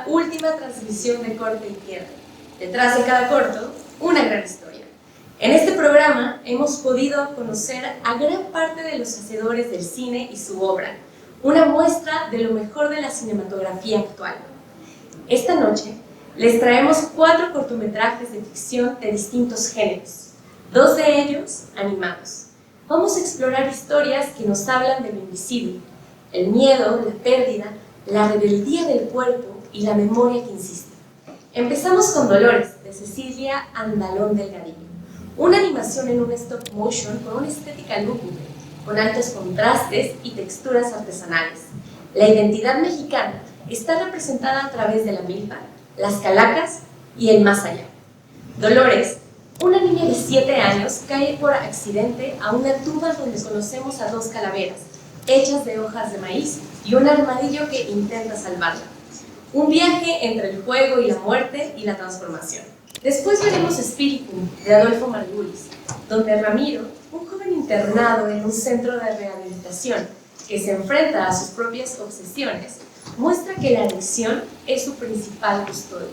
última transmisión de Corte y Queda. Detrás de cada corto, una gran historia. En este programa hemos podido conocer a gran parte de los hacedores del cine y su obra, una muestra de lo mejor de la cinematografía actual. Esta noche les traemos 4 cortometrajes de ficción de distintos géneros, 2 de ellos animados. Vamos a explorar historias que nos hablan de lo invisible, el miedo, la pérdida, la rebeldía del cuerpo y la memoria que insiste. Empezamos con Dolores, de Cecilia Andalón Delgadillo, una animación en un stop motion con una estética lúgubre, con altos contrastes y texturas artesanales. La identidad mexicana está representada a través de la milpa, las calacas y el más allá. Dolores, una niña de 7 años, cae por accidente a una tumba donde conocemos a 2 calaveras, hechas de hojas de maíz, y un armadillo que intenta salvarla. Un viaje entre el juego y la muerte y la transformación. Después veremos Spiritum, de Adolfo Margulis, donde Ramiro, un joven internado en un centro de rehabilitación que se enfrenta a sus propias obsesiones, muestra que la adicción es su principal custodio.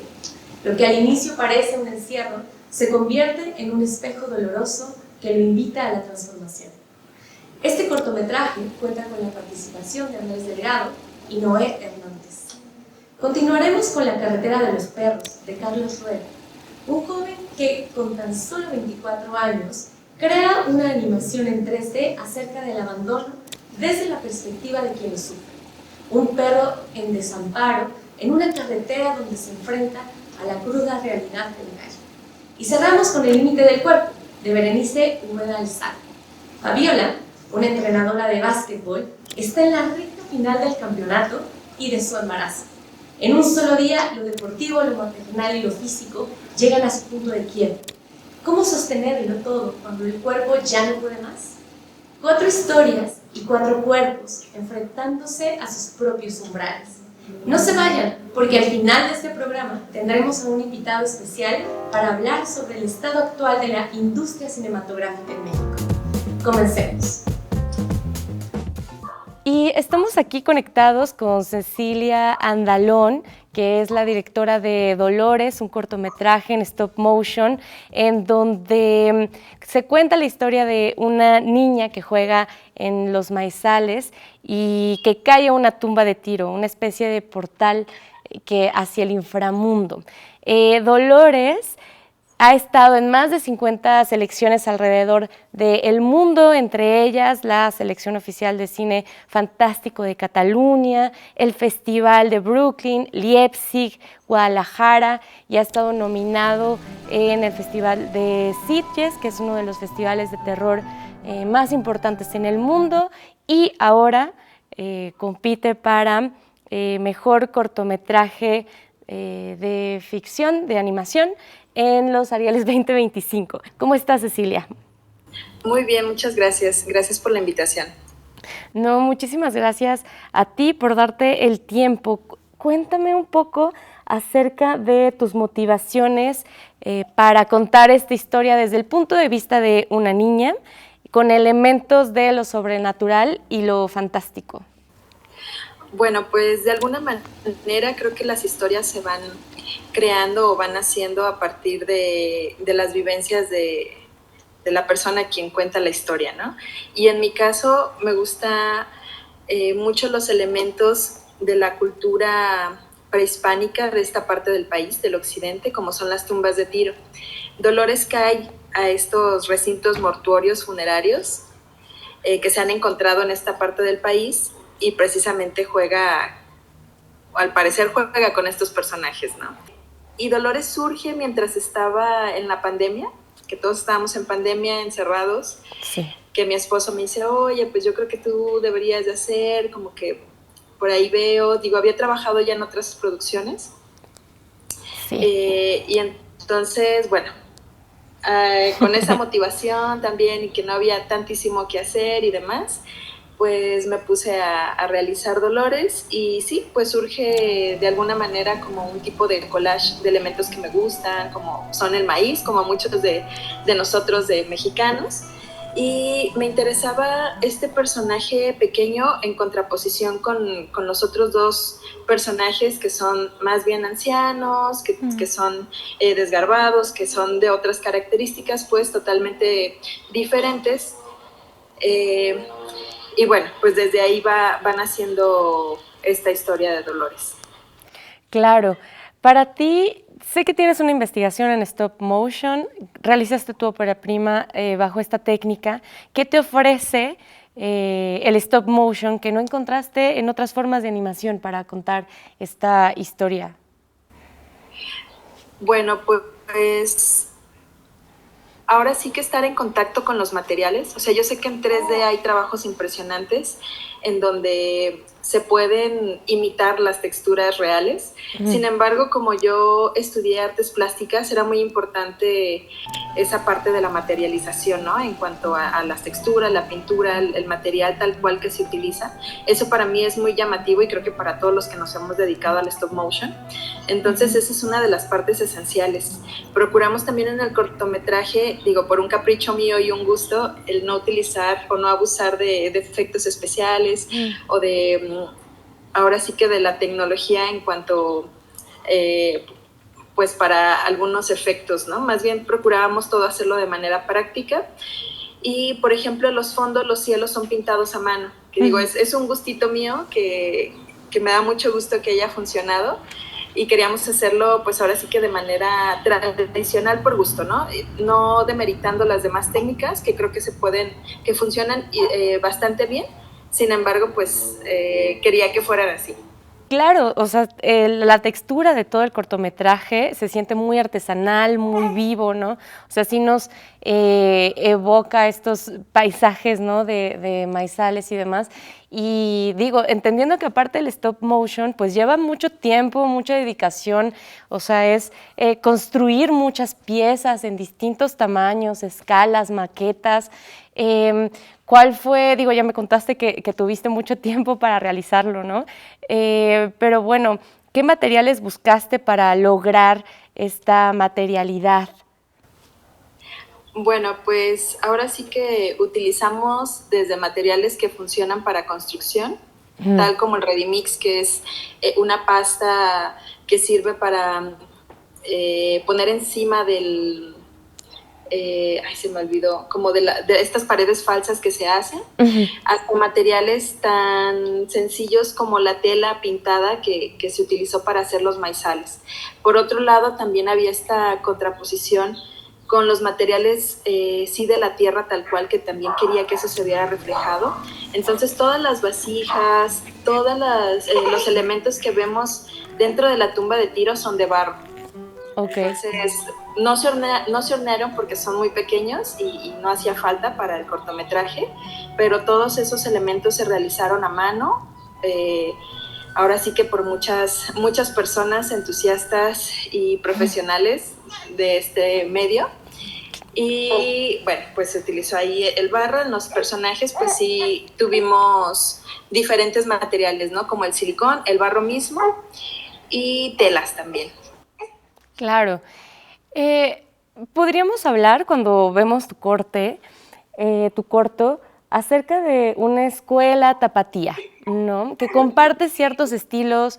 Lo que al inicio parece un encierro, se convierte en un espejo doloroso que lo invita a la transformación. Este cortometraje cuenta con la participación de Andrés Delgado y Noé Hernández. Continuaremos con La carretera de los perros, de Carlos Rueda, un joven que, con tan solo 24 años, crea una animación en 3D acerca del abandono desde la perspectiva de quien lo sufre. Un perro en desamparo en una carretera donde se enfrenta a la cruda realidad del gallo. Y cerramos con El límite del cuerpo, de Berenice Humeda Alzate. Fabiola, una entrenadora de básquetbol, está en la recta final del campeonato y de su embarazo. En un solo día, lo deportivo, lo maternal y lo físico llegan a su punto de quiebre. ¿Cómo sostenerlo todo cuando el cuerpo ya no puede más? 4 historias y 4 cuerpos enfrentándose a sus propios umbrales. No se vayan, porque al final de este programa tendremos a un invitado especial para hablar sobre el estado actual de la industria cinematográfica en México. Comencemos. Y estamos aquí conectados con Cecilia Andalón, que es la directora de Dolores, un cortometraje en stop motion, en donde se cuenta la historia de una niña que juega en los maizales y que cae a una tumba de tiro, una especie de portal hacia el inframundo. Dolores ha estado en más de 50 selecciones alrededor del mundo, entre ellas la selección oficial de cine fantástico de Cataluña, el Festival de Brooklyn, Leipzig, Guadalajara, y ha estado nominado en el Festival de Sitges, que es uno de los festivales de terror más importantes en el mundo, y ahora compite para mejor cortometraje de ficción, de animación, en los Arieles 2025. ¿Cómo estás, Cecilia? Muy bien, muchas gracias. Gracias por la invitación. No, muchísimas gracias a ti por darte el tiempo. Cuéntame un poco acerca de tus motivaciones para contar esta historia desde el punto de vista de una niña, con elementos de lo sobrenatural y lo fantástico. Bueno, pues de alguna manera creo que las historias se van creando o van haciendo a partir de las vivencias de la persona a quien cuenta la historia, ¿no? Y en mi caso me gusta mucho los elementos de la cultura prehispánica de esta parte del país, del occidente, como son las tumbas de tiro. Dolores cae a estos recintos mortuorios funerarios que se han encontrado en esta parte del país y precisamente al parecer juega con estos personajes, ¿no? Y Dolores surge mientras estaba en la pandemia, que todos estábamos en pandemia, encerrados, sí. Que mi esposo me dice, oye, pues yo creo que tú deberías de hacer, como que por ahí veo, había trabajado ya en otras producciones, sí. Y entonces, bueno, con esa motivación también y que no había tantísimo que hacer y demás, pues me puse a realizar Dolores y sí, pues surge de alguna manera como un tipo de collage de elementos que me gustan, como son el maíz, como muchos de nosotros de mexicanos, y me interesaba este personaje pequeño en contraposición con los otros dos personajes que son más bien ancianos, que son desgarbados, que son de otras características pues totalmente diferentes. Eh, y bueno, pues desde ahí va naciendo esta historia de Dolores. Claro. Para ti, sé que tienes una investigación en stop motion, realizaste tu ópera prima bajo esta técnica. ¿Qué te ofrece el stop motion que no encontraste en otras formas de animación para contar esta historia? Bueno, pues ahora sí que estar en contacto con los materiales. O sea, yo sé que en 3D hay trabajos impresionantes en donde se pueden imitar las texturas reales. Sin embargo, como yo estudié artes plásticas, era muy importante esa parte de la materialización, ¿no? En cuanto a las texturas, la pintura, el material tal cual que se utiliza. Eso para mí es muy llamativo y creo que para todos los que nos hemos dedicado al stop motion. Entonces, esa es una de las partes esenciales. Procuramos también en el cortometraje, digo, por un capricho mío y un gusto, el no utilizar o no abusar de efectos especiales o de, ahora sí que de la tecnología en cuanto, pues para algunos efectos, ¿no? Más bien procurábamos todo hacerlo de manera práctica. Y, por ejemplo, los fondos, los cielos son pintados a mano. Que digo, es un gustito mío que me da mucho gusto que haya funcionado. Y queríamos hacerlo, pues ahora sí que de manera tradicional por gusto, ¿no? No demeritando las demás técnicas que creo que funcionan bastante bien. Sin embargo, pues quería que fueran así. Claro, o sea, la textura de todo el cortometraje se siente muy artesanal, muy vivo, ¿no? O sea, sí nos evoca estos paisajes, ¿no? De maizales y demás. Y digo, entendiendo que aparte el stop motion, pues lleva mucho tiempo, mucha dedicación, o sea, es construir muchas piezas en distintos tamaños, escalas, maquetas. ¿Cuál fue? Digo, ya me contaste que tuviste mucho tiempo para realizarlo, ¿no? Pero bueno, ¿qué materiales buscaste para lograr esta materialidad? Bueno, pues ahora sí que utilizamos desde materiales que funcionan para construcción, tal como el Ready-Mix, que es una pasta que sirve para poner encima del... se me olvidó, como de estas paredes falsas que se hacen, hasta materiales tan sencillos como la tela pintada que se utilizó para hacer los maizales. Por otro lado, también había esta contraposición con los materiales sí de la tierra tal cual, que también quería que eso se viera reflejado. Entonces todas las vasijas, todos los elementos que vemos dentro de la tumba de Tiro son de barro. Okay. Entonces no se hornearon porque son muy pequeños y no hacía falta para el cortometraje, pero todos esos elementos se realizaron a mano, ahora sí que por muchas personas entusiastas y profesionales de este medio. Y bueno, pues se utilizó ahí el barro. En los personajes pues sí tuvimos diferentes materiales, ¿no? Como el silicón, el barro mismo y telas también. Claro. Podríamos hablar, cuando vemos tu corto, acerca de una escuela tapatía, ¿no? Que comparte ciertos estilos,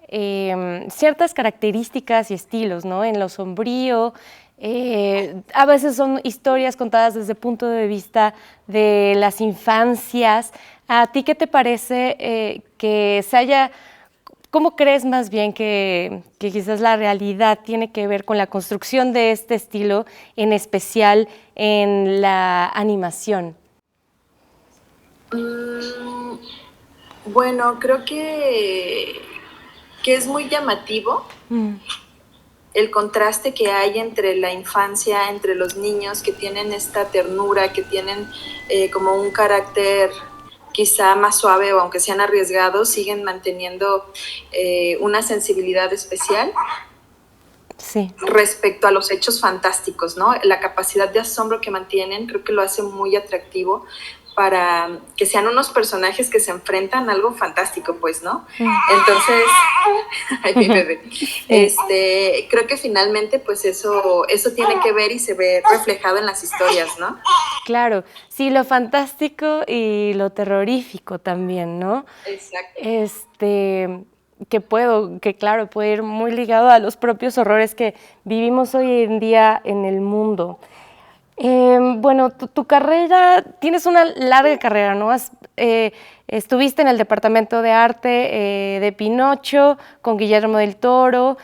ciertas características y estilos, ¿no? En lo sombrío, a veces son historias contadas desde el punto de vista de las infancias. ¿A ti qué te parece que se haya... ¿Cómo crees más bien que quizás la realidad tiene que ver con la construcción de este estilo, en especial en la animación? Bueno, creo que es muy llamativo el contraste que hay entre la infancia, entre los niños que tienen esta ternura, que tienen como un carácter quizá más suave, o aunque sean arriesgados, siguen manteniendo una sensibilidad especial. Sí. Respecto a los hechos fantásticos, ¿no? La capacidad de asombro que mantienen creo que lo hace muy atractivo, para que sean unos personajes que se enfrentan a algo fantástico, pues, ¿no? Entonces, ay, mi bebé, creo que finalmente, pues, eso tiene que ver y se ve reflejado en las historias, ¿no? Claro, sí, lo fantástico y lo terrorífico también, ¿no? Exacto. Que claro, puede ir muy ligado a los propios horrores que vivimos hoy en día en el mundo. Bueno, tu carrera, tienes una larga carrera, ¿no? Estuviste en el Departamento de Arte de Pinocho, con Guillermo del Toro,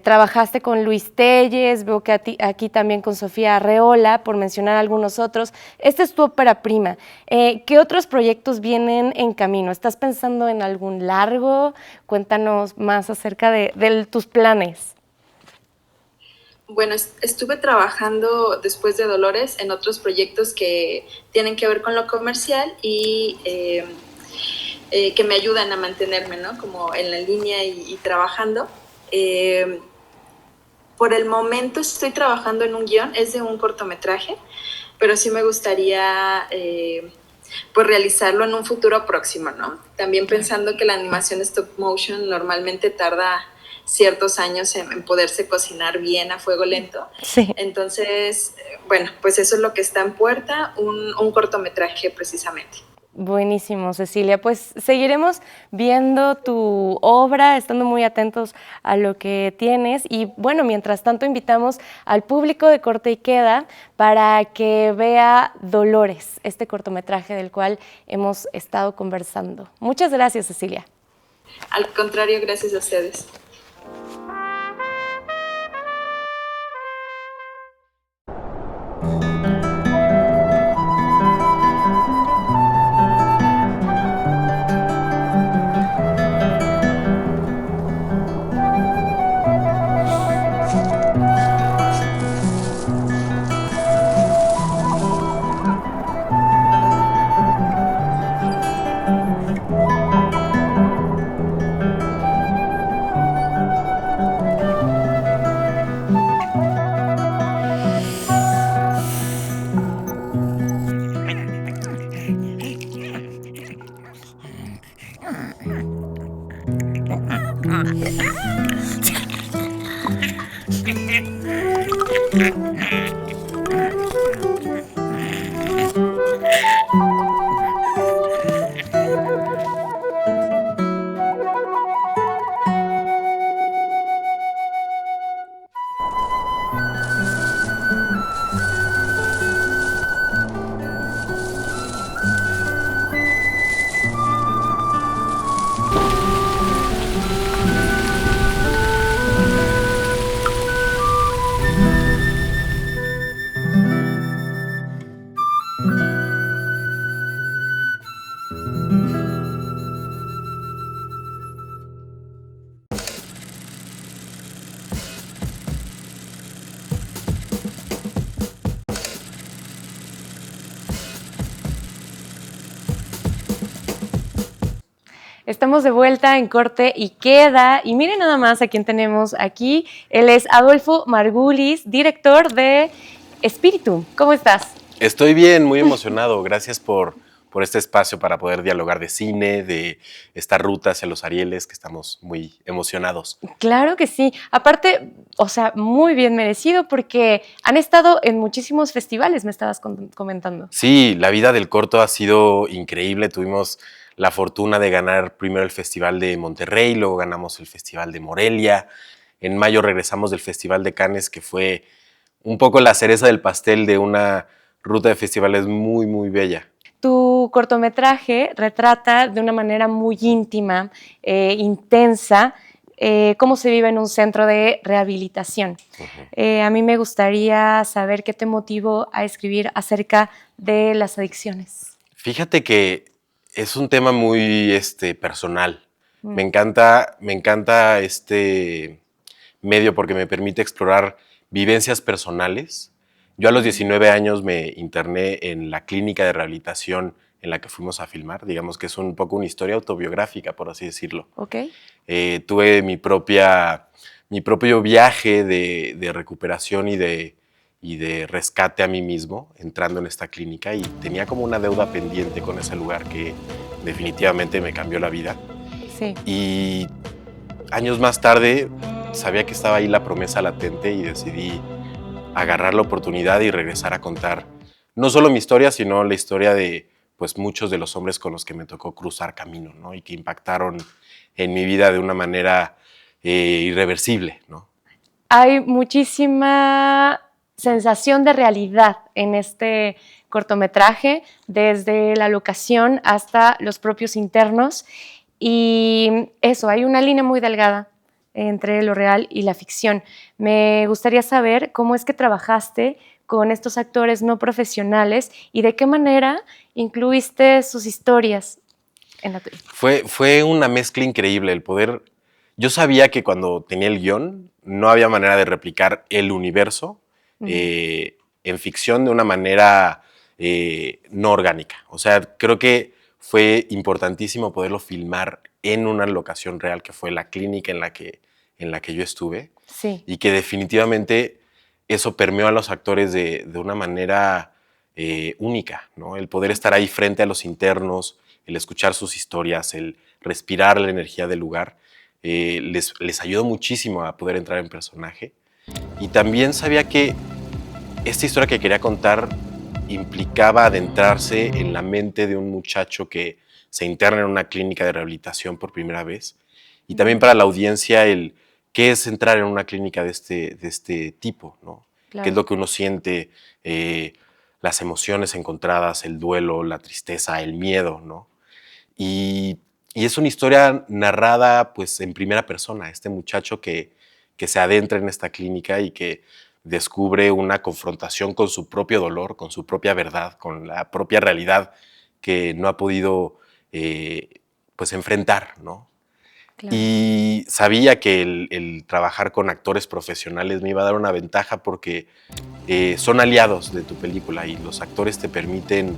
trabajaste con Luis Telles, veo que aquí también con Sofía Arreola, por mencionar algunos otros. Esta es tu ópera prima. ¿Qué otros proyectos vienen en camino? ¿Estás pensando en algún largo? Cuéntanos más acerca de tus planes. Bueno, estuve trabajando después de Dolores en otros proyectos que tienen que ver con lo comercial y que me ayudan a mantenerme, ¿no? Como en la línea y trabajando. Por el momento estoy trabajando en un guión, es de un cortometraje, pero sí me gustaría pues realizarlo en un futuro próximo, ¿no? También pensando que la animación stop motion normalmente tarda ciertos años en poderse cocinar bien a fuego lento. Sí. Entonces, bueno, pues eso es lo que está en puerta, un cortometraje precisamente. Buenísimo, Cecilia. Pues seguiremos viendo tu obra, estando muy atentos a lo que tienes y bueno, mientras tanto invitamos al público de Corte y Queda para que vea Dolores, este cortometraje del cual hemos estado conversando. Muchas gracias, Cecilia. Al contrario, gracias a ustedes. Estamos de vuelta en Corte y Queda y miren nada más a quién tenemos aquí. Él es Adolfo Margulis, director de Espíritu. ¿Cómo estás? Estoy bien, muy emocionado. Gracias por este espacio para poder dialogar de cine, de esta ruta hacia los Arieles, que estamos muy emocionados. Claro que sí. Aparte, o sea, muy bien merecido porque han estado en muchísimos festivales, me estabas comentando. Sí, la vida del corto ha sido increíble. Tuvimos la fortuna de ganar primero el Festival de Monterrey, luego ganamos el Festival de Morelia. En mayo regresamos del Festival de Cannes, que fue un poco la cereza del pastel de una ruta de festivales muy, muy bella. Tu cortometraje retrata de una manera muy íntima, intensa, cómo se vive en un centro de rehabilitación. A mí me gustaría saber qué te motivó a escribir acerca de las adicciones. Fíjate que es un tema muy personal. Me encanta este medio porque me permite explorar vivencias personales. Yo a los 19 años me interné en la clínica de rehabilitación en la que fuimos a filmar. Digamos que es un poco una historia autobiográfica, por así decirlo. Okay. Tuve mi propio viaje de recuperación y de y de rescate a mí mismo entrando en esta clínica, y tenía como una deuda pendiente con ese lugar que definitivamente me cambió la vida. Sí. Y años más tarde sabía que estaba ahí la promesa latente y decidí agarrar la oportunidad y regresar a contar no solo mi historia, sino la historia de pues muchos de los hombres con los que me tocó cruzar camino, ¿no? Y que impactaron en mi vida de una manera irreversible, ¿no? Hay muchísima sensación de realidad en este cortometraje, desde la locación hasta los propios internos. Y eso, hay una línea muy delgada entre lo real y la ficción. Me gustaría saber cómo es que trabajaste con estos actores no profesionales y de qué manera incluiste sus historias en la tuya. Fue una mezcla increíble el poder. Yo sabía que cuando tenía el guión no había manera de replicar el universo en ficción de una manera no orgánica. O sea, creo que fue importantísimo poderlo filmar en una locación real, que fue la clínica en la que yo estuve. Sí. Y que definitivamente eso permeó a los actores de una manera única, ¿no? El poder estar ahí frente a los internos, el escuchar sus historias, el respirar la energía del lugar, les ayudó muchísimo a poder entrar en personaje. Y también sabía que esta historia que quería contar implicaba adentrarse en la mente de un muchacho que se interna en una clínica de rehabilitación por primera vez. Y también para la audiencia el qué es entrar en una clínica de este tipo, ¿no? Claro. ¿Qué es lo que uno siente? Las emociones encontradas, el duelo, la tristeza, el miedo, ¿no? Y es una historia narrada pues en primera persona, este muchacho que se adentra en esta clínica y que descubre una confrontación con su propio dolor, con su propia verdad, con la propia realidad que no ha podido pues enfrentar, ¿no? Claro. Y sabía que el trabajar con actores profesionales me iba a dar una ventaja porque son aliados de tu película y los actores te permiten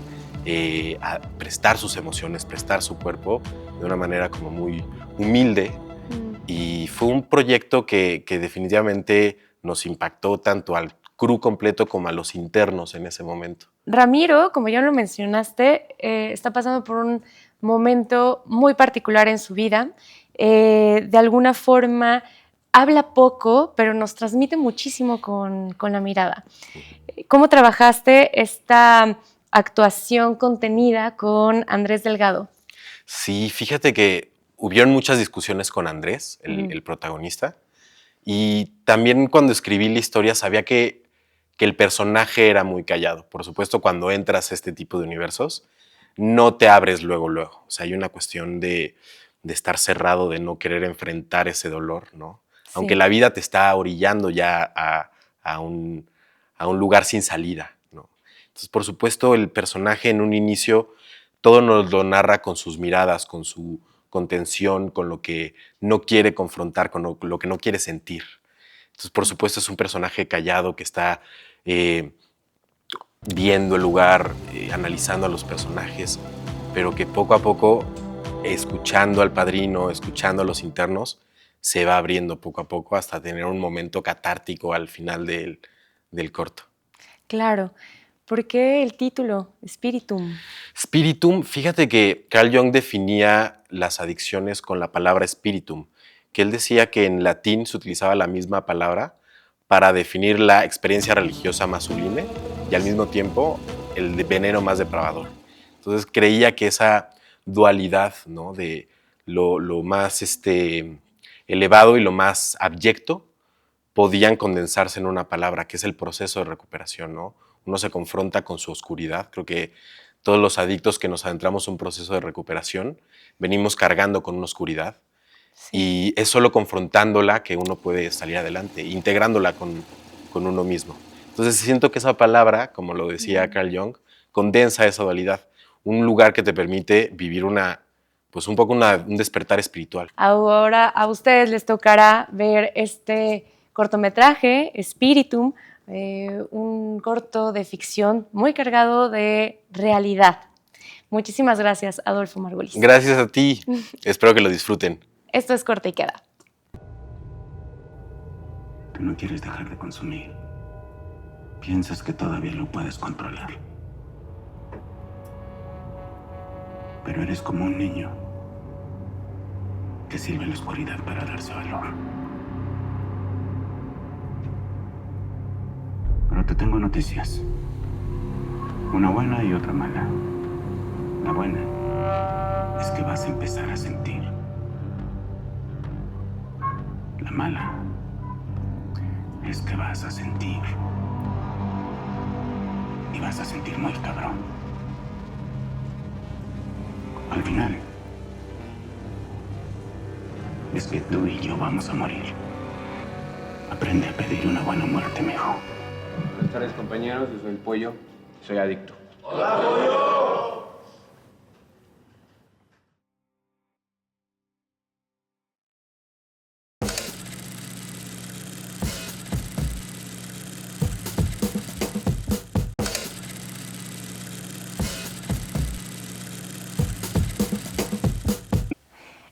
prestar sus emociones, prestar su cuerpo de una manera como muy humilde. Y fue un proyecto que definitivamente nos impactó tanto al crew completo como a los internos en ese momento. Ramiro, como ya lo mencionaste, está pasando por un momento muy particular en su vida. De alguna forma habla poco, pero nos transmite muchísimo con la mirada. ¿Cómo trabajaste esta actuación contenida con Andrés Delgado? Sí, fíjate que hubieron muchas discusiones con Andrés, el protagonista, y también cuando escribí la historia sabía que el personaje era muy callado. Por supuesto, cuando entras a este tipo de universos, no te abres luego. O sea, hay una cuestión de estar cerrado, de no querer enfrentar ese dolor, ¿no? Sí. Aunque la vida te está orillando ya a un lugar sin salida, ¿no? Entonces, por supuesto, el personaje en un inicio todo nos lo narra con sus miradas, con su contención, con lo que no quiere confrontar, con lo que no quiere sentir. Entonces, por supuesto, es un personaje callado que está viendo el lugar, analizando a los personajes, pero que poco a poco, escuchando al padrino, escuchando a los internos, se va abriendo poco a poco hasta tener un momento catártico al final del corto. Claro. ¿Por qué el título, Spiritum? Spiritum, fíjate que Carl Jung definía las adicciones con la palabra spiritum, que él decía que en latín se utilizaba la misma palabra para definir la experiencia religiosa más sublime y al mismo tiempo el veneno más depravador. Entonces creía que esa dualidad, ¿no?, de lo más elevado y lo más abyecto podían condensarse en una palabra, que es el proceso de recuperación, ¿no? Uno se confronta con su oscuridad. Creo que todos los adictos que nos adentramos en un proceso de recuperación venimos cargando con una oscuridad. Sí. Y es solo confrontándola que uno puede salir adelante, integrándola con uno mismo. Entonces siento que esa palabra, como lo decía Carl Jung, condensa esa dualidad. Un lugar que te permite vivir un despertar espiritual. Ahora a ustedes les tocará ver este cortometraje, Spiritum, un corto de ficción muy cargado de realidad. Muchísimas gracias, Adolfo Margulis. Gracias a ti. Espero que lo disfruten. Esto es Corte y Queda. Tú no quieres dejar de consumir. Piensas que todavía lo puedes controlar. Pero eres como un niño que sirve en la oscuridad para darse valor. Pero te tengo noticias. Una buena y otra mala. La buena es que vas a empezar a sentir. La mala es que vas a sentir. Y vas a sentir muy cabrón. Al final, es que tú y yo vamos a morir. Aprende a pedir una buena muerte, mijo. Buenas tardes, compañeros. Yo soy el Pollo. Soy adicto.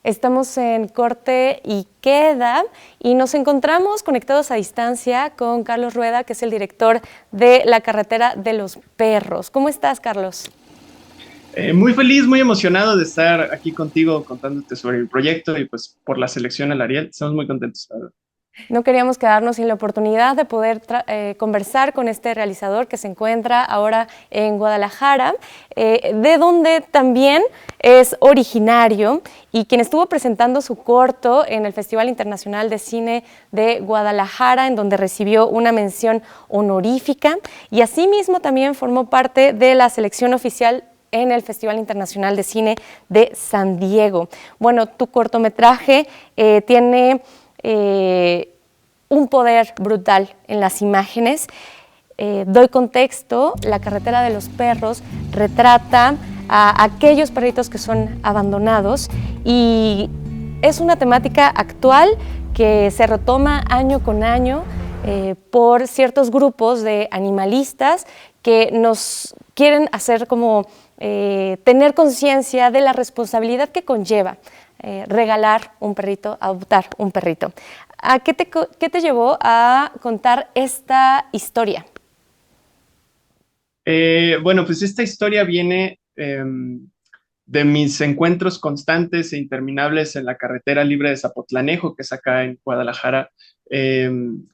Estamos en Corte y Queda y nos encontramos conectados a distancia con Carlos Rueda, que es el director de La Carretera de los Perros. ¿Cómo estás, Carlos? Muy feliz, muy emocionado de estar aquí contigo contándote sobre el proyecto y pues por la selección al Ariel. Estamos muy contentos, la verdad. No queríamos quedarnos sin la oportunidad de poder conversar con este realizador que se encuentra ahora en Guadalajara, de donde también es originario y quien estuvo presentando su corto en el Festival Internacional de Cine de Guadalajara, en donde recibió una mención honorífica y asimismo también formó parte de la selección oficial en el Festival Internacional de Cine de San Diego. Bueno, tu cortometraje tiene un poder brutal en las imágenes. Doy contexto, La Carretera de los Perros retrata a aquellos perritos que son abandonados y es una temática actual que se retoma año con año por ciertos grupos de animalistas que nos quieren hacer como tener conciencia de la responsabilidad que conlleva regalar un perrito, adoptar un perrito. ¿Qué te llevó a contar esta historia? Bueno, pues esta historia viene de mis encuentros constantes e interminables en la carretera libre de Zapotlanejo, que es acá en Guadalajara,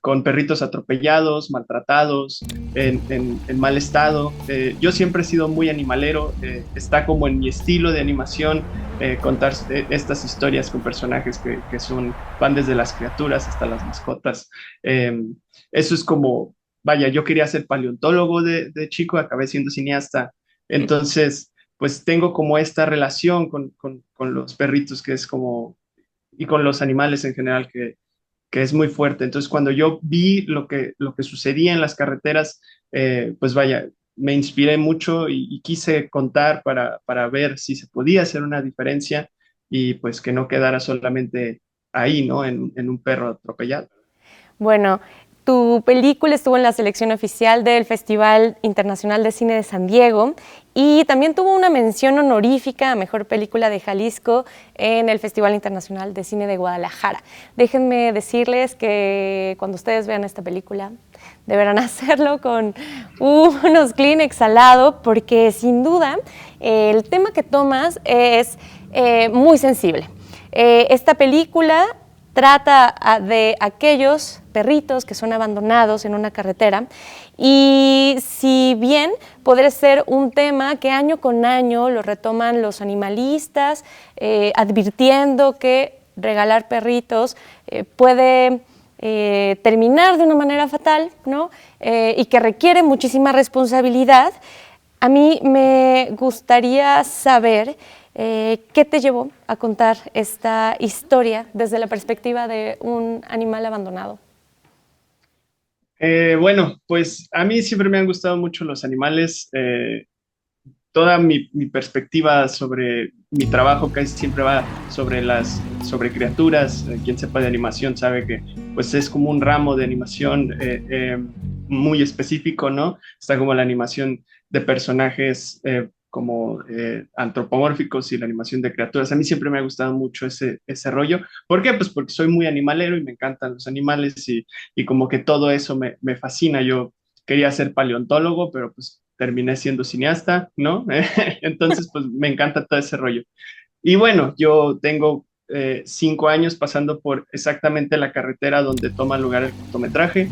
con perritos atropellados, maltratados, en mal estado. Yo siempre he sido muy animalero, está como en mi estilo de animación contar estas historias con personajes que van desde las criaturas hasta las mascotas. Eso es como, vaya, yo quería ser paleontólogo de chico, acabé siendo cineasta, entonces pues tengo como esta relación con los perritos que es como, y con los animales en general que es muy fuerte. Entonces cuando yo vi lo que sucedía en las carreteras, pues vaya, me inspiré mucho y quise contar para ver si se podía hacer una diferencia y pues que no quedara solamente ahí, ¿no? En un perro atropellado. Bueno, tu película estuvo en la selección oficial del Festival Internacional de Cine de San Diego y también tuvo una mención honorífica a Mejor Película de Jalisco en el Festival Internacional de Cine de Guadalajara. Déjenme decirles que cuando ustedes vean esta película deberán hacerlo con unos Kleenex al lado porque sin duda el tema que tomas es muy sensible. Esta película trata de aquellos perritos que son abandonados en una carretera y si bien podría ser un tema que año con año lo retoman los animalistas, advirtiendo que regalar perritos puede terminar de una manera fatal, ¿no? Y que requiere muchísima responsabilidad, a mí me gustaría saber ¿qué te llevó a contar esta historia desde la perspectiva de un animal abandonado? Bueno, pues a mí siempre me han gustado mucho los animales. Toda mi perspectiva sobre mi trabajo casi siempre va sobre criaturas. Quien sepa de animación sabe que pues es como un ramo de animación muy específico, ¿no? Está como la animación de personajes como antropomórficos y la animación de criaturas. A mí siempre me ha gustado mucho ese rollo. ¿Por qué? Pues porque soy muy animalero y me encantan los animales y como que todo eso me fascina. Yo quería ser paleontólogo, pero pues terminé siendo cineasta, ¿no? Entonces, pues me encanta todo ese rollo. Y bueno, yo tengo 5 años pasando por exactamente la carretera donde toma lugar el cortometraje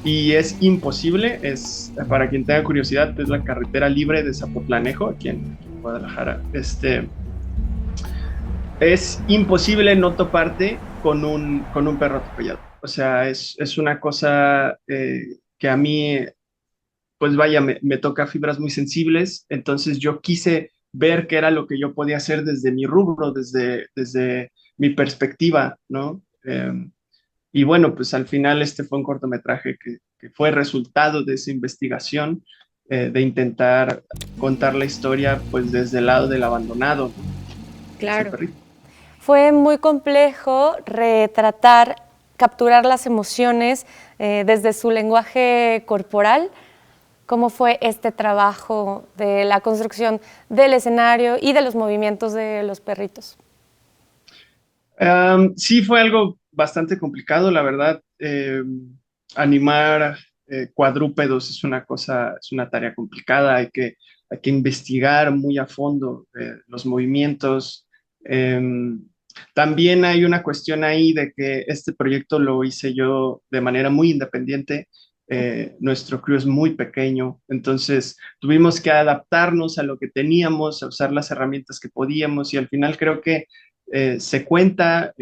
y es imposible, para quien tenga curiosidad, es la carretera libre de Zapotlanejo, aquí en Guadalajara. Es imposible no toparte con un perro atropellado. O sea, es una cosa que a mí, pues vaya, me toca fibras muy sensibles, entonces yo quise ver qué era lo que yo podía hacer desde mi rubro, desde mi perspectiva, ¿no? Y bueno, pues al final este fue un cortometraje que fue resultado de esa investigación, de intentar contar la historia pues desde el lado del abandonado, ¿no? Ese Claro. perrito. Fue muy complejo retratar, capturar las emociones desde su lenguaje corporal. ¿Cómo fue este trabajo de la construcción del escenario y de los movimientos de los perritos? Sí, fue algo bastante complicado, la verdad. Animar cuadrúpedos es una cosa, es una tarea complicada. Hay que investigar muy a fondo los movimientos. También hay una cuestión ahí de que este proyecto lo hice yo de manera muy independiente. Nuestro crew es muy pequeño, entonces tuvimos que adaptarnos a lo que teníamos, a usar las herramientas que podíamos y al final creo que se cuenta,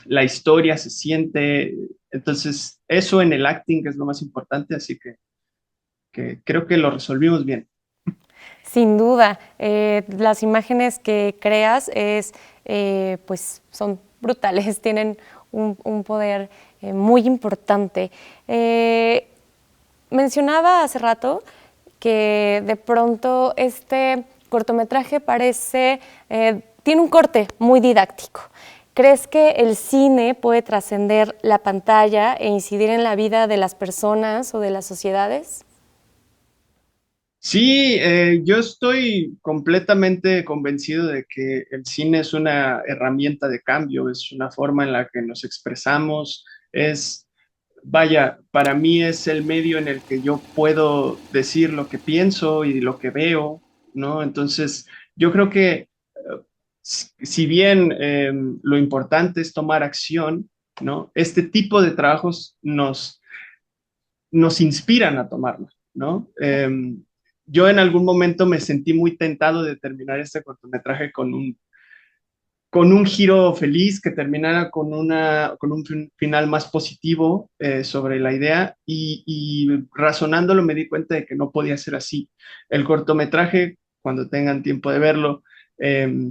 la historia se siente, entonces eso en el acting es lo más importante, así que creo que lo resolvimos bien. Sin duda, las imágenes que creas pues son brutales, tienen un poder muy importante. Mencionaba hace rato que de pronto este cortometraje tiene un corte muy didáctico. ¿Crees que el cine puede trascender la pantalla e incidir en la vida de las personas o de las sociedades? Sí, yo estoy completamente convencido de que el cine es una herramienta de cambio, es una forma en la que nos expresamos, vaya, para mí es el medio en el que yo puedo decir lo que pienso y lo que veo, ¿no? Entonces, yo creo que si bien lo importante es tomar acción, ¿no? Este tipo de trabajos nos inspiran a tomarlo, ¿no? Yo en algún momento me sentí muy tentado de terminar este cortometraje con un giro feliz, que terminara con un final más positivo sobre la idea y razonándolo me di cuenta de que no podía ser así. El cortometraje, cuando tengan tiempo de verlo, eh,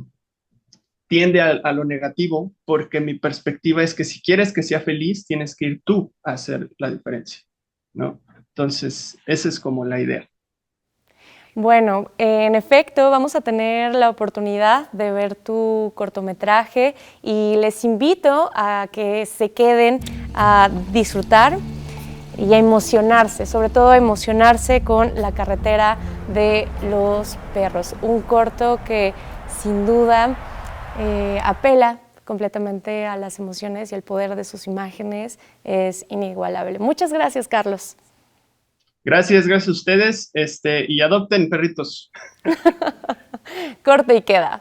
tiende a lo negativo porque mi perspectiva es que si quieres que sea feliz, tienes que ir tú a hacer la diferencia, ¿no? Entonces, esa es como la idea. Bueno, en efecto, vamos a tener la oportunidad de ver tu cortometraje y les invito a que se queden a disfrutar y a emocionarse, sobre todo a emocionarse con La carretera de los perros, un corto que sin duda apela completamente a las emociones y el poder de sus imágenes es inigualable. Muchas gracias, Carlos. Gracias a ustedes, y adopten perritos. Corte y queda.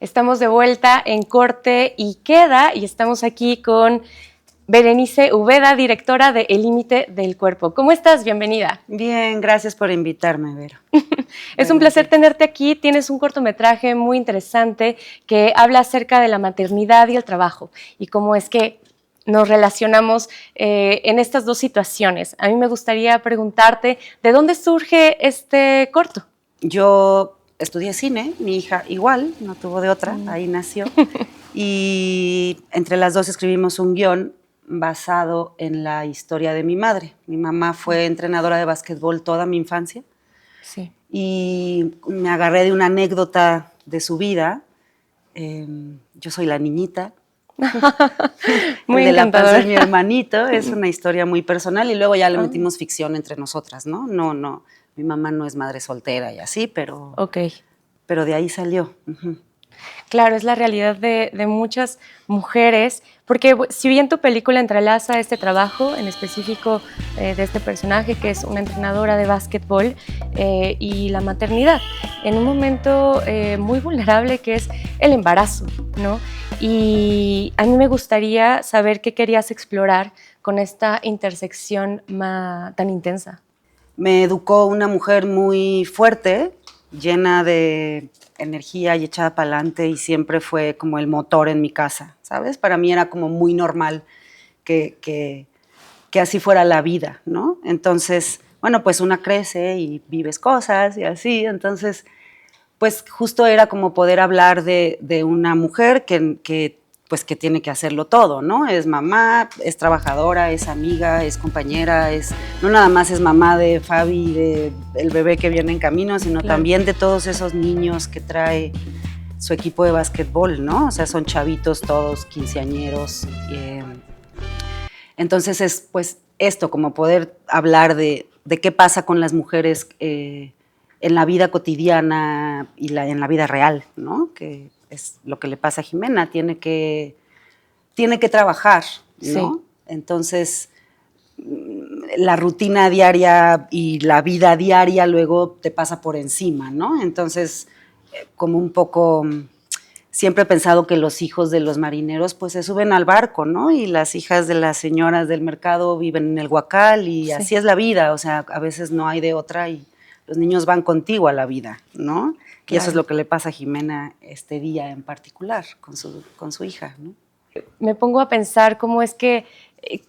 Estamos de vuelta en Corte y Queda y estamos aquí con Berenice Ubeda, directora de El límite del cuerpo. ¿Cómo estás? Bienvenida. Bien, gracias por invitarme, Vero. Es un placer tenerte aquí. Tienes un cortometraje muy interesante que habla acerca de la maternidad y el trabajo y cómo es que nos relacionamos en estas dos situaciones. A mí me gustaría preguntarte, ¿de dónde surge este corto? Yo estudié cine, mi hija igual, no tuvo de otra, ahí nació. Y entre las dos escribimos un guión basado en la historia de mi madre. Mi mamá fue entrenadora de básquetbol toda mi infancia. Sí. Y me agarré de una anécdota de su vida. Yo soy la niñita. Muy El de la panza encantador. es mi hermanito. Es una historia muy personal y luego ya le metimos ficción entre nosotras, ¿no? No, mi mamá no es madre soltera y así, pero de ahí salió. Uh-huh. Claro, es la realidad de muchas mujeres, porque si bien tu película entrelaza este trabajo, en específico de este personaje, que es una entrenadora de básquetbol, y la maternidad, en un momento muy vulnerable que es el embarazo, ¿no? Y a mí me gustaría saber qué querías explorar con esta intersección tan intensa. Me educó una mujer muy fuerte, llena de energía y echada para adelante, y siempre fue como el motor en mi casa, ¿sabes? Para mí era como muy normal que así fuera la vida, ¿no? Entonces, bueno, pues una crece y vives cosas y así, entonces, pues justo era como poder hablar de una mujer que tiene que hacerlo todo, ¿no? Es mamá, es trabajadora, es amiga, es compañera, no nada más es mamá de Fabi, del bebé que viene en camino, sino también de todos esos niños que trae su equipo de básquetbol, ¿no? O sea, son chavitos todos, quinceañeros. Entonces es pues esto, como poder hablar de qué pasa con las mujeres en la vida cotidiana y en la vida real, ¿no? Que es lo que le pasa a Jimena, tiene que trabajar, ¿no? Sí. Entonces, la rutina diaria y la vida diaria luego te pasa por encima, ¿no? Entonces, como un poco, siempre he pensado que los hijos de los marineros pues se suben al barco, ¿no? Y las hijas de las señoras del mercado viven en el huacal y así es la vida, o sea, a veces no hay de otra y los niños van contigo a la vida, ¿no? Y eso es lo que le pasa a Jimena este día en particular con su hija, ¿no? Me pongo a pensar cómo es que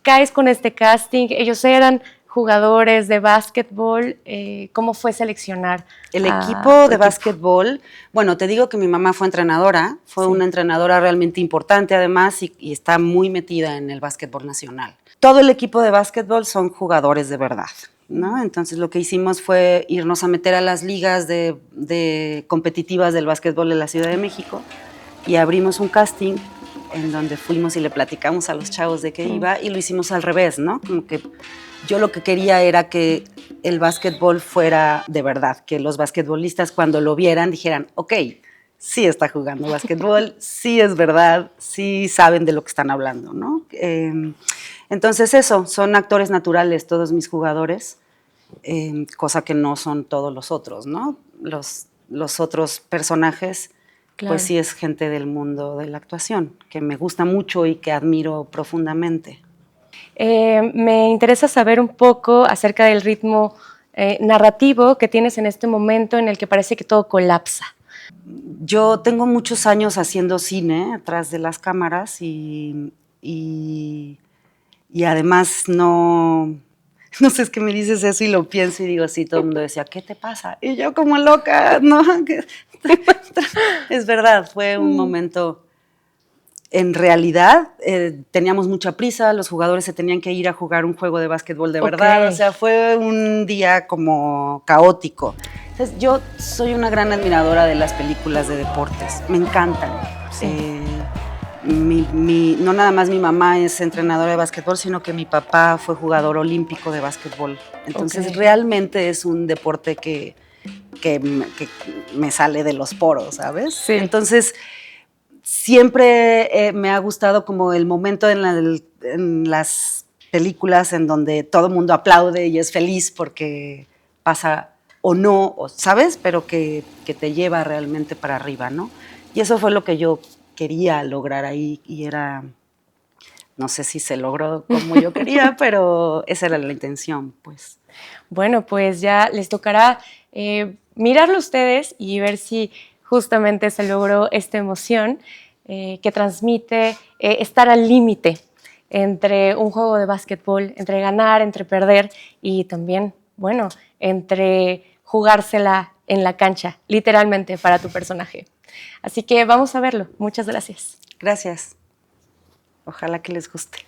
caes con este casting. Ellos eran jugadores de básquetbol. ¿Cómo fue seleccionar? El equipo de básquetbol, bueno, te digo que mi mamá fue entrenadora, fue una entrenadora realmente importante además y está muy metida en el básquetbol nacional. Todo el equipo de básquetbol son jugadores de verdad, ¿no? Entonces lo que hicimos fue irnos a meter a las ligas de competitivas del básquetbol de la Ciudad de México y abrimos un casting en donde fuimos y le platicamos a los chavos de qué iba y lo hicimos al revés, ¿no? Como que yo lo que quería era que el básquetbol fuera de verdad, que los basquetbolistas cuando lo vieran dijeran, ok, sí está jugando básquetbol, sí es verdad, sí saben de lo que están hablando, ¿no? Entonces eso, son actores naturales todos mis jugadores, cosa que no son todos los otros, ¿no? Los otros personajes, pues sí es gente del mundo de la actuación, que me gusta mucho y que admiro profundamente. Me interesa saber un poco acerca del ritmo narrativo que tienes en este momento en el que parece que todo colapsa. Yo tengo muchos años haciendo cine atrás de las cámaras y además no sé, es que me dices eso y lo pienso y digo, sí, todo el mundo decía, ¿qué te pasa? Y yo como loca, ¿no? Es verdad, fue un momento, en realidad teníamos mucha prisa, los jugadores se tenían que ir a jugar un juego de básquetbol de verdad, o sea, fue un día como caótico. Entonces, yo soy una gran admiradora de las películas de deportes, me encantan. Sí. No nada más mi mamá es entrenadora de básquetbol, sino que mi papá fue jugador olímpico de básquetbol. Entonces, realmente es un deporte que me sale de los poros, ¿sabes? Sí. Entonces, siempre me ha gustado como el momento en las películas en donde todo el mundo aplaude y es feliz porque pasa o no, ¿sabes? Pero que te lleva realmente para arriba, ¿no? Y eso fue lo que yo quería lograr ahí y era, no sé si se logró como yo quería, pero esa era la intención, pues. Bueno, pues ya les tocará mirarlo ustedes y ver si justamente se logró esta emoción que transmite estar al límite. entre un juego de básquetbol, entre ganar, entre perder y también, bueno, entre jugársela en la cancha, literalmente, para tu personaje. Así que vamos a verlo. Muchas gracias. Gracias. Ojalá que les guste.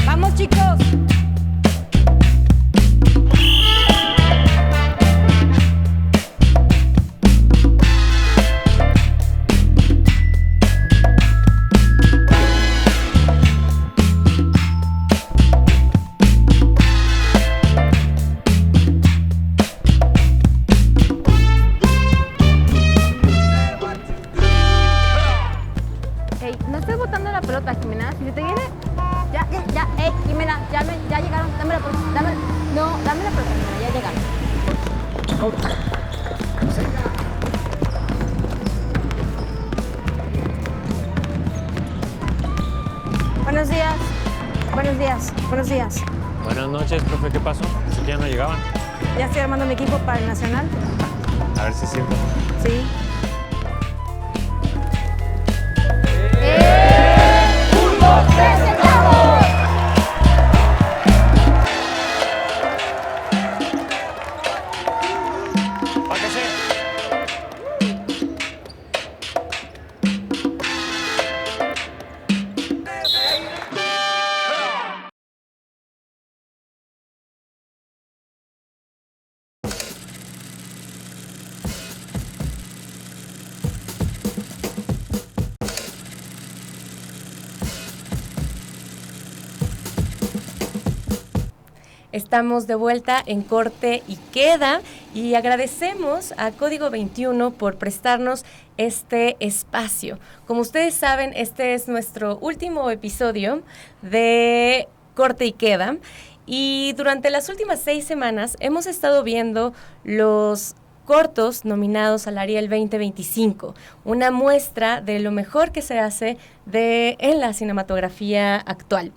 ¡Vamos, chicos! No estoy botando la pelota, Jimena. Si se te viene, ya, Jimena, ya llegaron. Dame la pelota, dame la pelota, Jimena, ya llegaron. Buenos días, buenos días, buenos días. Buenas noches, profe, ¿qué pasó? Pensé que ya no llegaban. Ya estoy armando mi equipo para el Nacional. A ver si siento. Sí. Estamos de vuelta en Corte y Queda y agradecemos a Código 21 por prestarnos este espacio. Como ustedes saben, este es nuestro último episodio de Corte y Queda y durante las últimas 6 semanas hemos estado viendo los cortos nominados al Ariel 2025, una muestra de lo mejor que se hace en la cinematografía actual.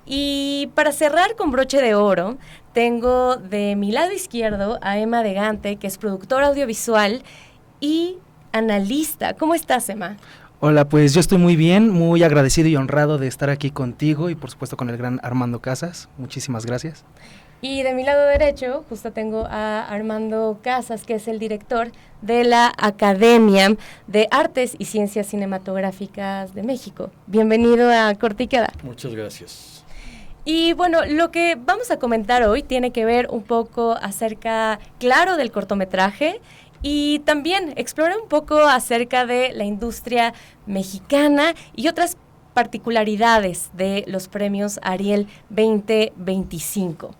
Y para cerrar con broche de oro, tengo de mi lado izquierdo a Emma de Gante, que es productora audiovisual y analista. ¿Cómo estás, Emma? Hola, pues yo estoy muy bien, muy agradecido y honrado de estar aquí contigo y por supuesto con el gran Armando Casas. Muchísimas gracias. Y de mi lado derecho, justo tengo a Armando Casas, que es el director de la Academia de Artes y Ciencias Cinematográficas de México. Bienvenido a Corte y Queda. Muchas gracias. Y bueno, lo que vamos a comentar hoy tiene que ver un poco acerca, claro, del cortometraje y también explorar un poco acerca de la industria mexicana y otras particularidades de los premios Ariel 2025.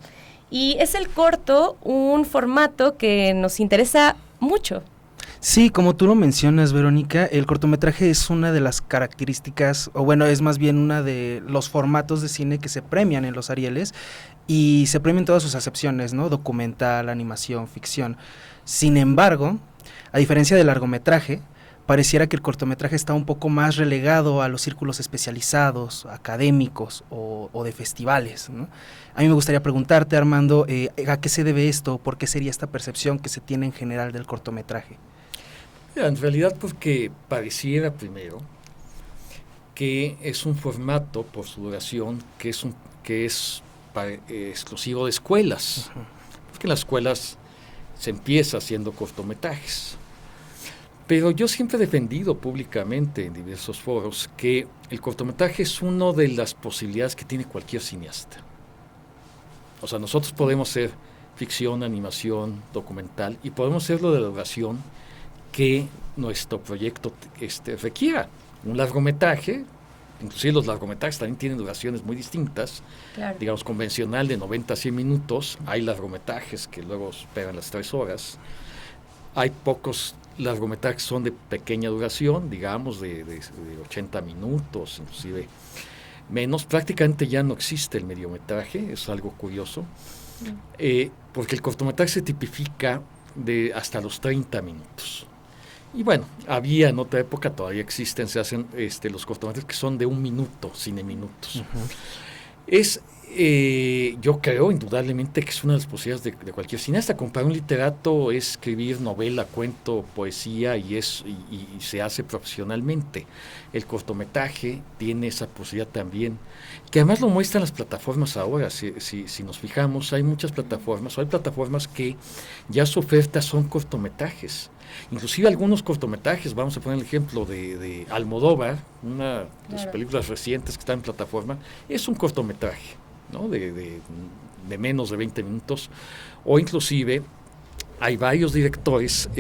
Y es el corto un formato que nos interesa mucho. Sí, como tú lo mencionas, Verónica, el cortometraje es una de las características, o bueno, es más bien una de los formatos de cine que se premian en los Arieles y se premian todas sus acepciones, ¿no? Documental, animación, ficción. Sin embargo, a diferencia del largometraje, pareciera que el cortometraje está un poco más relegado a los círculos especializados, académicos o de festivales, ¿no? A mí me gustaría preguntarte, Armando, ¿a qué se debe esto? ¿Por qué sería esta percepción que se tiene en general del cortometraje? En realidad porque pareciera primero que es un formato por su duración que es exclusivo de escuelas, porque en las escuelas se empieza haciendo cortometrajes. Pero yo siempre he defendido públicamente en diversos foros que el cortometraje es una de las posibilidades que tiene cualquier cineasta. O sea, nosotros podemos hacer ficción, animación, documental y podemos hacerlo de la duración que nuestro proyecto requiera. Un largometraje, inclusive los largometrajes también tienen duraciones muy distintas, claro. Digamos convencional de 90 a 100 minutos, hay largometrajes que luego superan las 3 horas, hay pocos largometrajes que son de pequeña duración, digamos de 80 minutos, inclusive menos, prácticamente ya no existe el mediometraje, es algo curioso, porque el cortometraje se tipifica de hasta los 30 minutos. Y bueno, había en otra época, todavía existen, se hacen los cortometrajes que son de 1 minuto, cine minutos. Yo creo indudablemente que es una de las posibilidades de cualquier cineasta. Para un literato es escribir novela, cuento, poesía y se hace profesionalmente. El cortometraje tiene esa posibilidad también, que además lo muestran las plataformas ahora. Si nos fijamos, hay muchas plataformas, hay plataformas que ya su oferta son cortometrajes. Inclusive algunos cortometrajes, vamos a poner el ejemplo de Almodóvar, una de sus películas recientes que está en plataforma, es un cortometraje, ¿no? de menos de 20 minutos, o inclusive hay varios directores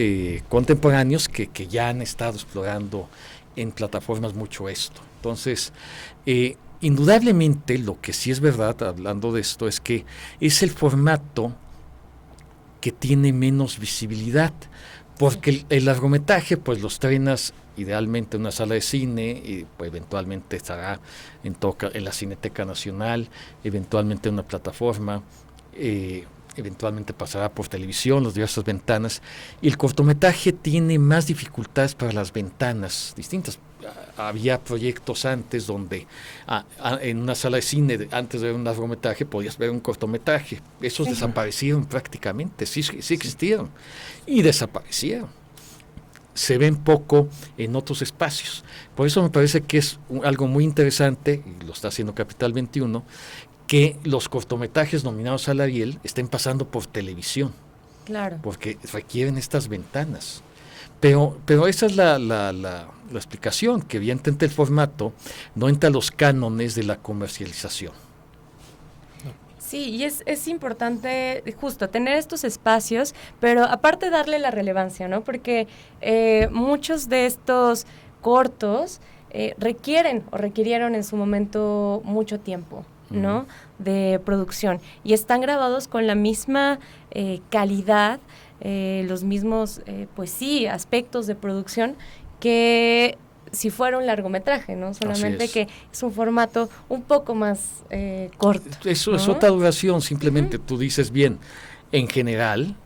contemporáneos que ya han estado explorando en plataformas mucho esto. Entonces, indudablemente lo que sí es verdad, hablando de esto, es que es el formato que tiene menos visibilidad, porque el largometraje pues lo estrenas idealmente en una sala de cine y pues eventualmente estará en la Cineteca Nacional, eventualmente en una plataforma, eventualmente pasará por televisión, las diversas ventanas, y el cortometraje tiene más dificultades para las ventanas distintas. Había proyectos antes donde en una sala de cine, antes de ver un largometraje, podías ver un cortometraje. Esos desaparecieron prácticamente, sí existieron, y desaparecieron. Se ven poco en otros espacios. Por eso me parece que es algo muy interesante, y lo está haciendo Capital 21, que los cortometrajes nominados al Ariel estén pasando por televisión. Claro. Porque requieren estas ventanas. Pero esa es la explicación, que evidentemente el formato no entra a los cánones de la comercialización. Sí, y es importante justo tener estos espacios, pero aparte darle la relevancia, ¿no? Porque muchos de estos cortos requirieron en su momento mucho tiempo, ¿no? De producción, y están grabados con la misma calidad, los mismos, pues sí, aspectos de producción que si fuera un largometraje, ¿no? Solamente que es un formato un poco más corto. Eso, ¿no? Es otra duración, simplemente tú dices bien, en general,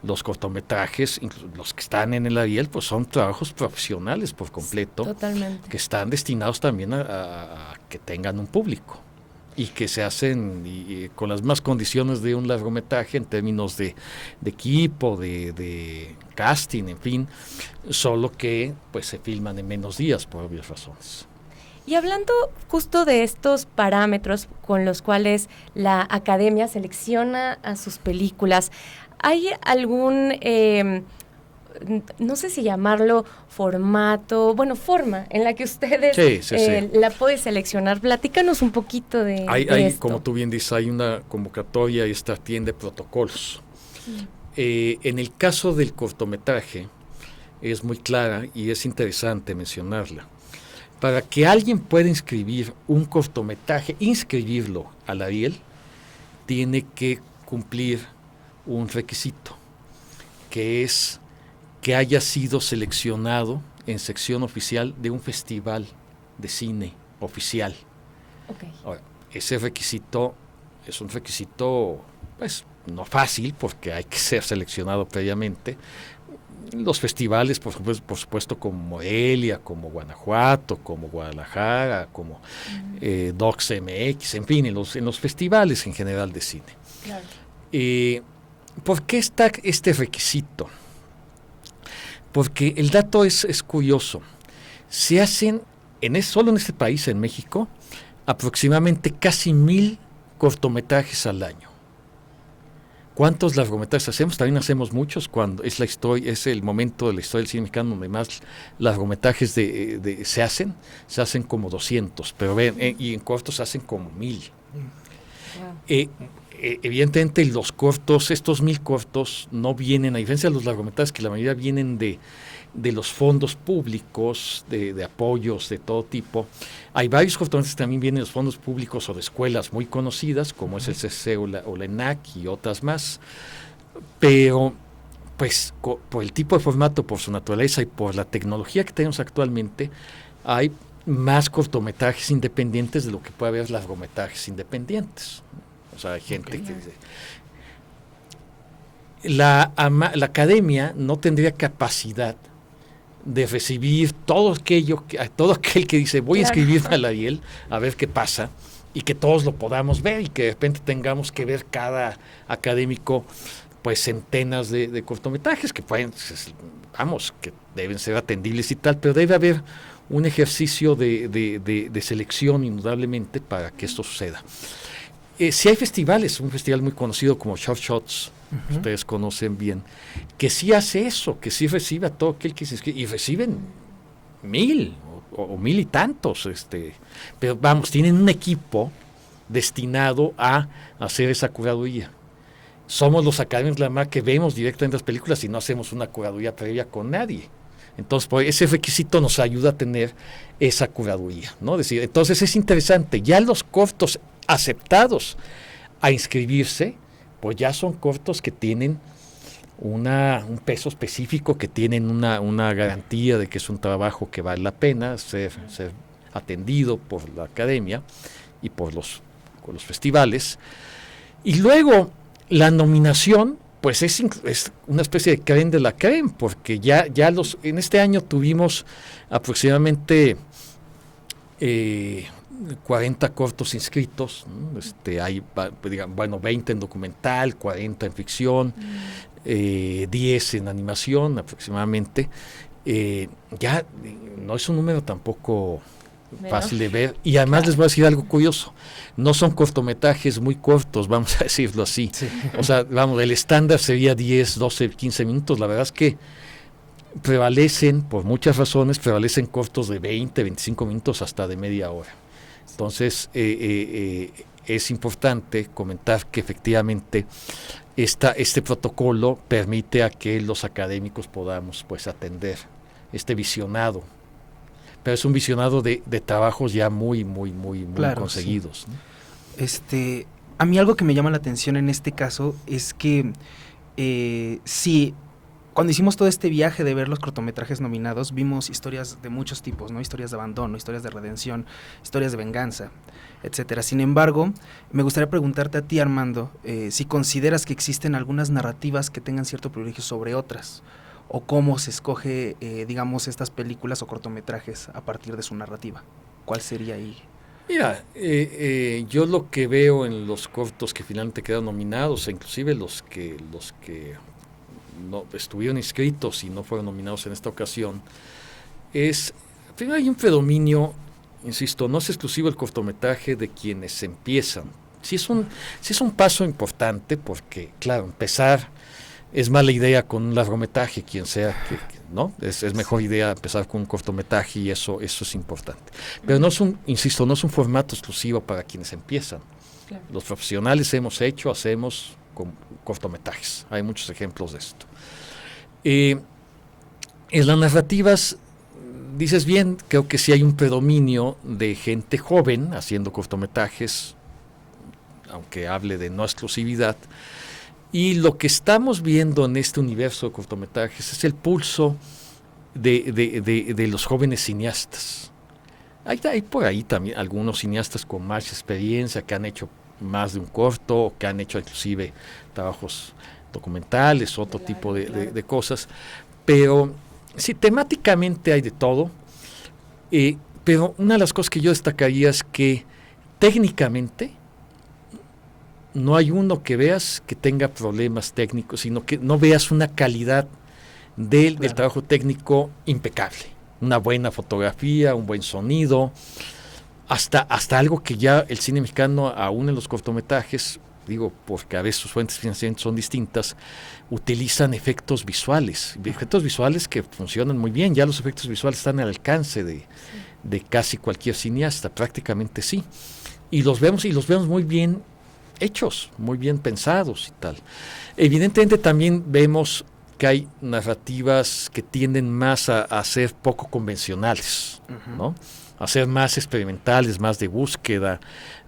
los cortometrajes, los que están en el Ariel, pues son trabajos profesionales por completo. Totalmente. Que están destinados también a que tengan un público. Y que se hacen con las más condiciones de un largometraje en términos de equipo, de casting, en fin, solo que pues se filman en menos días por obvias razones. Y hablando justo de estos parámetros con los cuales la Academia selecciona a sus películas, ¿hay algún, no sé si llamarlo formato, forma en la que ustedes la pueden seleccionar? Platícanos un poquito de esto. Como tú bien dices, hay una convocatoria y esta tiene protocolos. En el caso del cortometraje es muy clara y es interesante mencionarla. Para que alguien pueda inscribir un cortometraje, inscribirlo al Ariel, tiene que cumplir un requisito, que es que haya sido seleccionado en sección oficial de un festival de cine oficial. Okay. Ahora, ese requisito es un requisito, pues, no fácil, porque hay que ser seleccionado previamente. Los festivales, por supuesto, como Morelia, como Guanajuato, como Guadalajara, como DocsMX, en fin, en los festivales en general de cine. Claro. ¿Por qué está este requisito? Porque el dato es curioso. Se hacen, solo en este país, en México, aproximadamente casi 1,000 cortometrajes al año. ¿Cuántos largometrajes hacemos? También hacemos muchos cuando es el momento de la historia del cine mexicano donde más largometrajes se hacen como 200, pero y en cortos se hacen como 1,000. Wow. Evidentemente estos 1,000 cortos no vienen, a diferencia de los largometrajes que la mayoría vienen de los fondos públicos, de apoyos de todo tipo. Hay varios cortometrajes que también vienen de los fondos públicos o de escuelas muy conocidas, como es el CC o la ENAC y otras más, pero pues por el tipo de formato, por su naturaleza y por la tecnología que tenemos actualmente, hay más cortometrajes independientes de lo que puede haber largometrajes independientes. O sea, hay gente que dice... La academia no tendría capacidad de recibir todo aquel que dice voy a escribir al Ariel a ver qué pasa, y que todos lo podamos ver, y que de repente tengamos que ver cada académico pues centenas de cortometrajes que pueden, que deben ser atendibles y tal, pero debe haber un ejercicio de selección indudablemente para que esto suceda. Si hay festivales, un festival muy conocido como Short Shots, ustedes conocen bien, que sí hace eso, que sí recibe a todo aquel que se inscribe, y reciben 1000 o 1000 y tantos, pero vamos, tienen un equipo destinado a hacer esa curaduría. Somos los académicos la más que vemos directamente las películas y no hacemos una curaduría previa con nadie. Entonces, pues, ese requisito nos ayuda a tener esa curaduría, ¿no? Decir, entonces es interesante, ya los cortos aceptados a inscribirse, pues ya son cortos que tienen un peso específico, que tienen una garantía de que es un trabajo que vale la pena ser atendido por la academia y por los festivales. Y luego la nominación, pues es una especie de crème de la crème, porque ya en este año tuvimos aproximadamente 40 cortos inscritos, ¿no? Hay, digamos, 20 en documental, 40 en ficción, 10 en animación aproximadamente. Ya no es un número tampoco fácil de ver, y además les voy a decir algo curioso, no son cortometrajes muy cortos, vamos a decirlo así, o sea, vamos, el estándar sería 10, 12, 15 minutos, la verdad es que prevalecen, por muchas razones, prevalecen cortos de 20, 25 minutos hasta de media hora. Entonces, es importante comentar que efectivamente este protocolo permite a que los académicos podamos pues atender este visionado, pero es un visionado de trabajos ya muy claro, conseguidos, sí. ¿No? A mí algo que me llama la atención en este caso es que sí, cuando hicimos todo este viaje de ver los cortometrajes nominados, vimos historias de muchos tipos, ¿no? Historias de abandono, historias de redención, historias de venganza, etcétera. Sin embargo, me gustaría preguntarte a ti, Armando, si consideras que existen algunas narrativas que tengan cierto privilegio sobre otras, o cómo se escoge, digamos, estas películas o cortometrajes a partir de su narrativa. ¿Cuál sería ahí? Mira, yo lo que veo en los cortos que finalmente quedaron nominados, e inclusive los que no estuvieron inscritos y no fueron nominados en esta ocasión, primero hay un predominio, insisto, no es exclusivo el cortometraje de quienes empiezan. Sí es un paso importante porque, claro, empezar es mala idea con un largometraje, quien sea, ¿no? Es mejor idea empezar con un cortometraje, y eso es importante. Pero no es no es un formato exclusivo para quienes empiezan. Claro. Los profesionales hacemos con cortometrajes. Hay muchos ejemplos de esto. En las narrativas, dices bien, creo que sí hay un predominio de gente joven haciendo cortometrajes, aunque hable de no exclusividad. Y lo que estamos viendo en este universo de cortometrajes es el pulso de los jóvenes cineastas. Hay por ahí también algunos cineastas con más experiencia que han hecho más de un corto, o que han hecho inclusive trabajos documentales, otro tipo de cosas. Pero sí, temáticamente hay de todo. Pero una de las cosas que yo destacaría es que técnicamente no hay uno que veas que tenga problemas técnicos, sino que no veas una calidad del trabajo técnico impecable. Una buena fotografía, un buen sonido, hasta algo que ya el cine mexicano, aún en los cortometrajes, digo, porque a veces sus fuentes de financiamiento son distintas, utilizan efectos visuales que funcionan muy bien. Ya los efectos visuales están al alcance de casi cualquier cineasta, prácticamente sí. Y los vemos muy bien hechos, muy bien pensados y tal. Evidentemente también vemos que hay narrativas que tienden más a ser poco convencionales, ¿no? A ser más experimentales, más de búsqueda,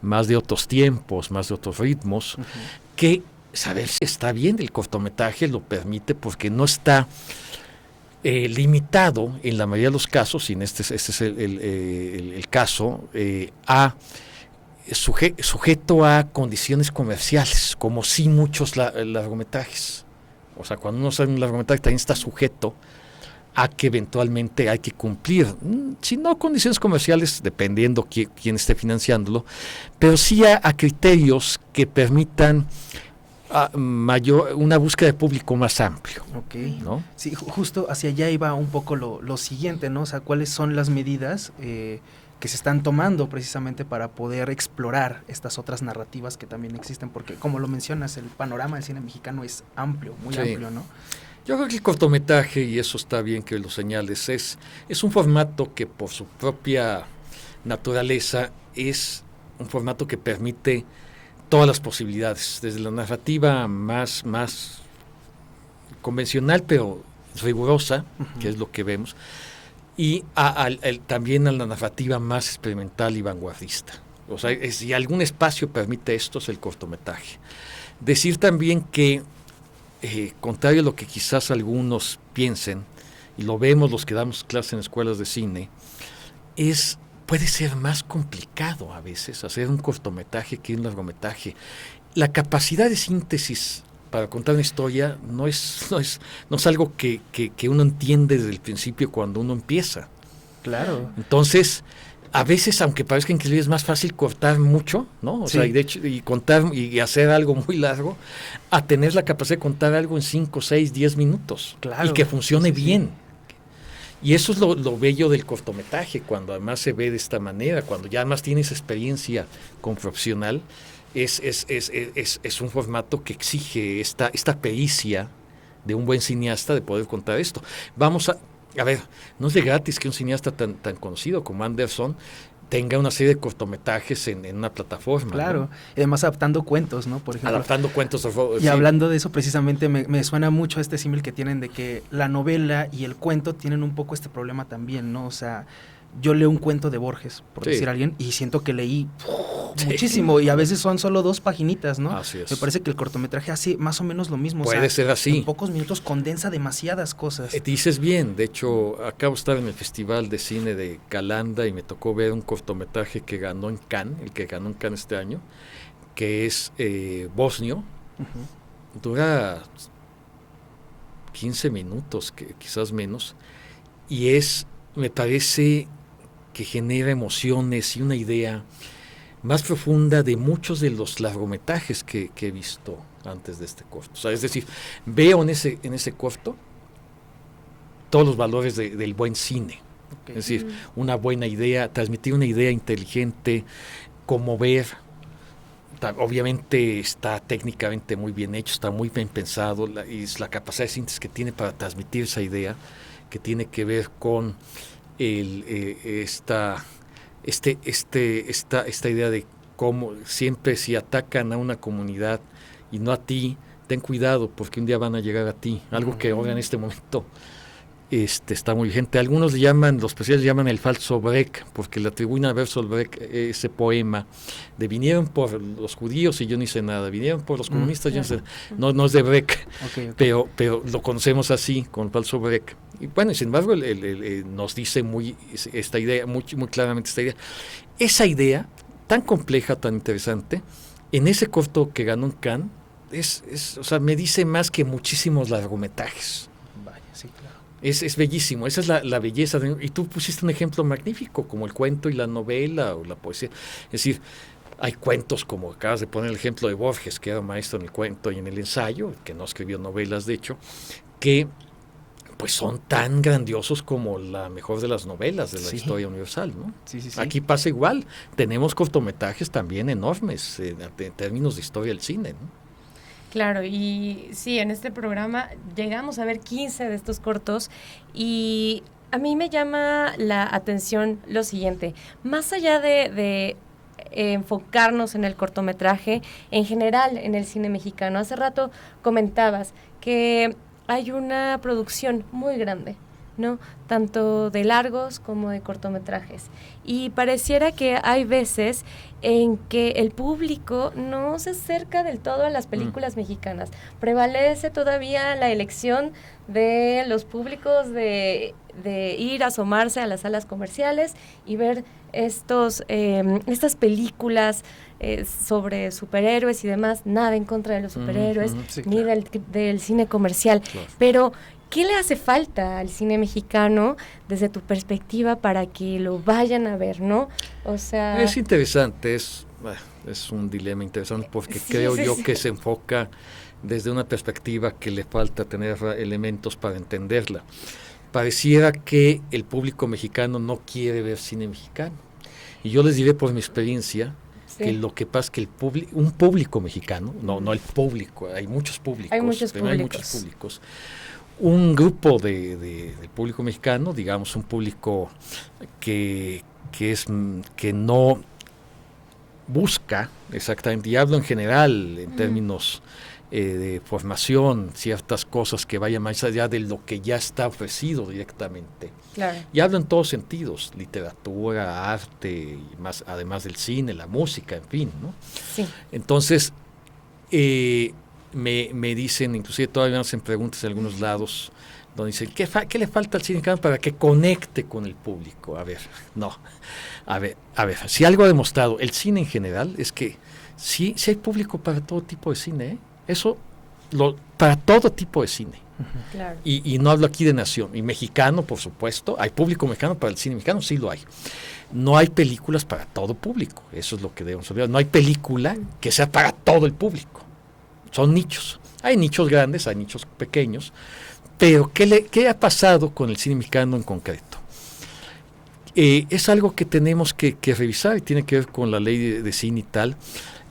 más de otros tiempos, más de otros ritmos, que saber si está bien el cortometraje lo permite, porque no está limitado en la mayoría de los casos, y en este es el caso, sujeto a condiciones comerciales, como sí muchos largometrajes. O sea, cuando uno sale un largometraje también está sujeto a que eventualmente hay que cumplir, si no condiciones comerciales, dependiendo quién esté financiándolo, pero sí a criterios que permitan una búsqueda de público más amplio. Ok, ¿no? Sí, justo hacia allá iba un poco lo siguiente, ¿no? O sea, ¿cuáles son las medidas que se están tomando precisamente para poder explorar estas otras narrativas que también existen? Porque, como lo mencionas, el panorama del cine mexicano es amplio, muy amplio, ¿no? Yo creo que el cortometraje, y eso está bien que lo señales, es un formato que por su propia naturaleza es un formato que permite todas las posibilidades, desde la narrativa más convencional, pero rigurosa, que es lo que vemos, y también a la narrativa más experimental y vanguardista. O sea, si algún espacio permite esto, es el cortometraje. Decir también que, contrario a lo que quizás algunos piensen, y lo vemos los que damos clases en escuelas de cine, puede ser más complicado a veces hacer un cortometraje que un largometraje. La capacidad de síntesis para contar una historia no es algo que uno entiende desde el principio cuando uno empieza. Claro. Entonces, a veces, aunque parezca increíble, es más fácil cortar mucho, ¿no? O sea, y de hecho, y contar y hacer algo muy largo, a tener la capacidad de contar algo en 5, 6, 10 minutos. Claro. Y que funcione bien. Y eso es lo bello del cortometraje, cuando además se ve de esta manera, cuando ya además tienes experiencia con profesional, es un formato que exige esta pericia de un buen cineasta de poder contar esto. A ver, no es de gratis que un cineasta tan conocido como Anderson tenga una serie de cortometrajes en una plataforma. Claro, ¿no? Y además adaptando cuentos, ¿no? Por ejemplo. Adaptando cuentos. Y hablando de eso, precisamente me suena mucho este símil que tienen de que la novela y el cuento tienen un poco este problema también, ¿no? O sea, yo leo un cuento de Borges, por decir a alguien, y siento que leí muchísimo, y a veces son solo 2 paginitas, ¿no? Así es. Me parece que el cortometraje hace más o menos lo mismo. Puede ser así. En pocos minutos condensa demasiadas cosas. Dices bien, de hecho, acabo de estar en el Festival de Cine de Calanda y me tocó ver un cortometraje que ganó en Cannes, el que ganó en Cannes este año, que es bosnio. Dura 15 minutos, quizás menos, y me parece que genera emociones y una idea más profunda de muchos de los largometrajes que he visto antes de este corto. O sea, es decir, veo en ese corto todos los valores del buen cine. Okay. Es decir, una buena idea, transmitir una idea inteligente, conmover. Obviamente está técnicamente muy bien hecho, está muy bien pensado, y es la capacidad de síntesis que tiene para transmitir esa idea, que tiene que ver con esta idea de cómo siempre, si atacan a una comunidad y no a ti, ten cuidado porque un día van a llegar a ti, algo que ahora en este momento está muy vigente. Algunos los especialistas llaman el falso Brecht, porque le atribuyen a Bertolt Brecht ese poema de vinieron por los judíos y yo no hice nada, vinieron por los comunistas, yo no hice nada. No es de Brecht, pero lo conocemos así, con el falso Brecht. Y bueno, sin embargo, nos dice esta idea, muy claramente esta idea. Esa idea, tan compleja, tan interesante, en ese corto que ganó en Cannes, o sea, me dice más que muchísimos largometrajes. Vaya, sí, claro. Es bellísimo, esa es la belleza. Y tú pusiste un ejemplo magnífico, como el cuento y la novela o la poesía. Es decir, hay cuentos, como acabas de poner el ejemplo de Borges, que era maestro en el cuento y en el ensayo, que no escribió novelas, de hecho, que pues son tan grandiosos como la mejor de las novelas de la historia universal, ¿no? Sí. Aquí pasa igual, tenemos cortometrajes también enormes en términos de historia del cine, ¿no? Claro, y sí, en este programa llegamos a ver 15 de estos cortos y a mí me llama la atención lo siguiente, más allá de enfocarnos en el cortometraje, en general en el cine mexicano, hace rato comentabas que hay una producción muy grande, ¿no? Tanto de largos como de cortometrajes. Y pareciera que hay veces en que el público no se acerca del todo a las películas mexicanas. Prevalece todavía la elección de los públicos de ir a asomarse a las salas comerciales y ver estas películas sobre superhéroes y demás. Nada en contra de los superhéroes, ni del cine comercial. Claro. Pero ¿qué le hace falta al cine mexicano desde tu perspectiva para que lo vayan a ver, ¿no? O sea... Es interesante, es un dilema interesante porque creo yo que se enfoca desde una perspectiva que le falta tener elementos para entenderla. Pareciera que el público mexicano no quiere ver cine mexicano. Y yo les diré por mi experiencia que lo que pasa es que un público mexicano, no el público, hay muchos públicos. Hay muchos públicos. Un grupo del público mexicano, digamos un público que no busca exactamente, y hablo en general en términos de formación, ciertas cosas que vayan más allá de lo que ya está ofrecido directamente. Claro. Y hablo en todos sentidos, literatura, arte, y más, además del cine, la música, en fin, ¿no? Sí. Entonces, me dicen, inclusive todavía me hacen preguntas en algunos lados, donde dicen, ¿qué le falta al cine mexicano para que conecte con el público? A ver, si algo ha demostrado el cine en general es que sí hay público para todo tipo de cine, ¿eh? Eso, para todo tipo de cine. Claro. Y no hablo aquí de nación. Y mexicano, por supuesto. ¿Hay público mexicano para el cine mexicano? Sí lo hay. No hay películas para todo público. Eso es lo que debemos olvidar. No hay película que sea para todo el público. Son nichos. Hay nichos grandes, hay nichos pequeños. Pero, ¿qué ha pasado con el cine mexicano en concreto? Es algo que tenemos que revisar y tiene que ver con la ley de cine y tal.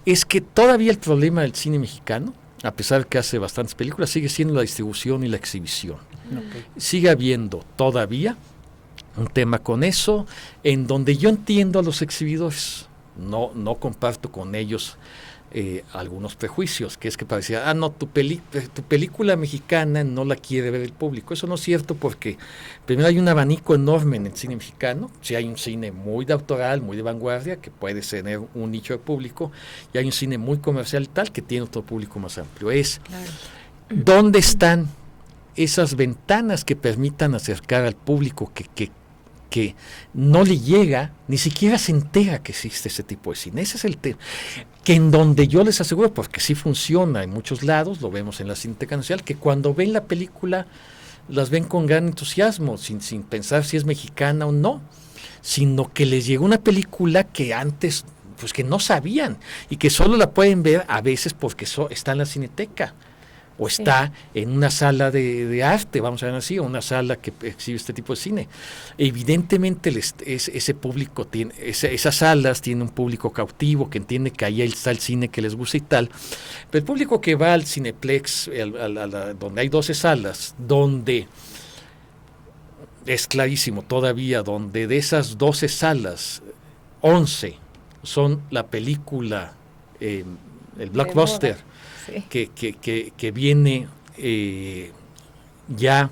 Es que todavía el problema del cine mexicano, a pesar de que hace bastantes películas, sigue siendo la distribución y la exhibición. Okay. Sigue habiendo todavía un tema con eso, en donde yo entiendo a los exhibidores, no comparto con ellos algunos prejuicios, que es que parecía, tu película mexicana no la quiere ver el público. Eso no es cierto, porque primero hay un abanico enorme en el cine mexicano. Sí, hay un cine muy de autoral, muy de vanguardia, que puede tener un nicho de público, y hay un cine muy comercial tal que tiene otro público más amplio. ¿Dónde están esas ventanas que permitan acercar al público que no le llega, ni siquiera se entera que existe ese tipo de cine? Ese es el tema. Que en donde yo les aseguro, porque sí funciona en muchos lados, lo vemos en la Cineteca Nacional, que cuando ven la película las ven con gran entusiasmo, sin pensar si es mexicana o no, sino que les llegó una película que antes, pues que no sabían, y que solo la pueden ver a veces porque está en la Cineteca, o está en una sala de arte, vamos a ver así, o una sala que exhibe este tipo de cine. Evidentemente ese público tiene, esas salas tienen un público cautivo que entiende que ahí está el cine que les gusta y tal, pero el público que va al Cineplex, donde hay 12 salas, donde es clarísimo todavía, donde de esas 12 salas, 11 son la película, el blockbuster, que viene ya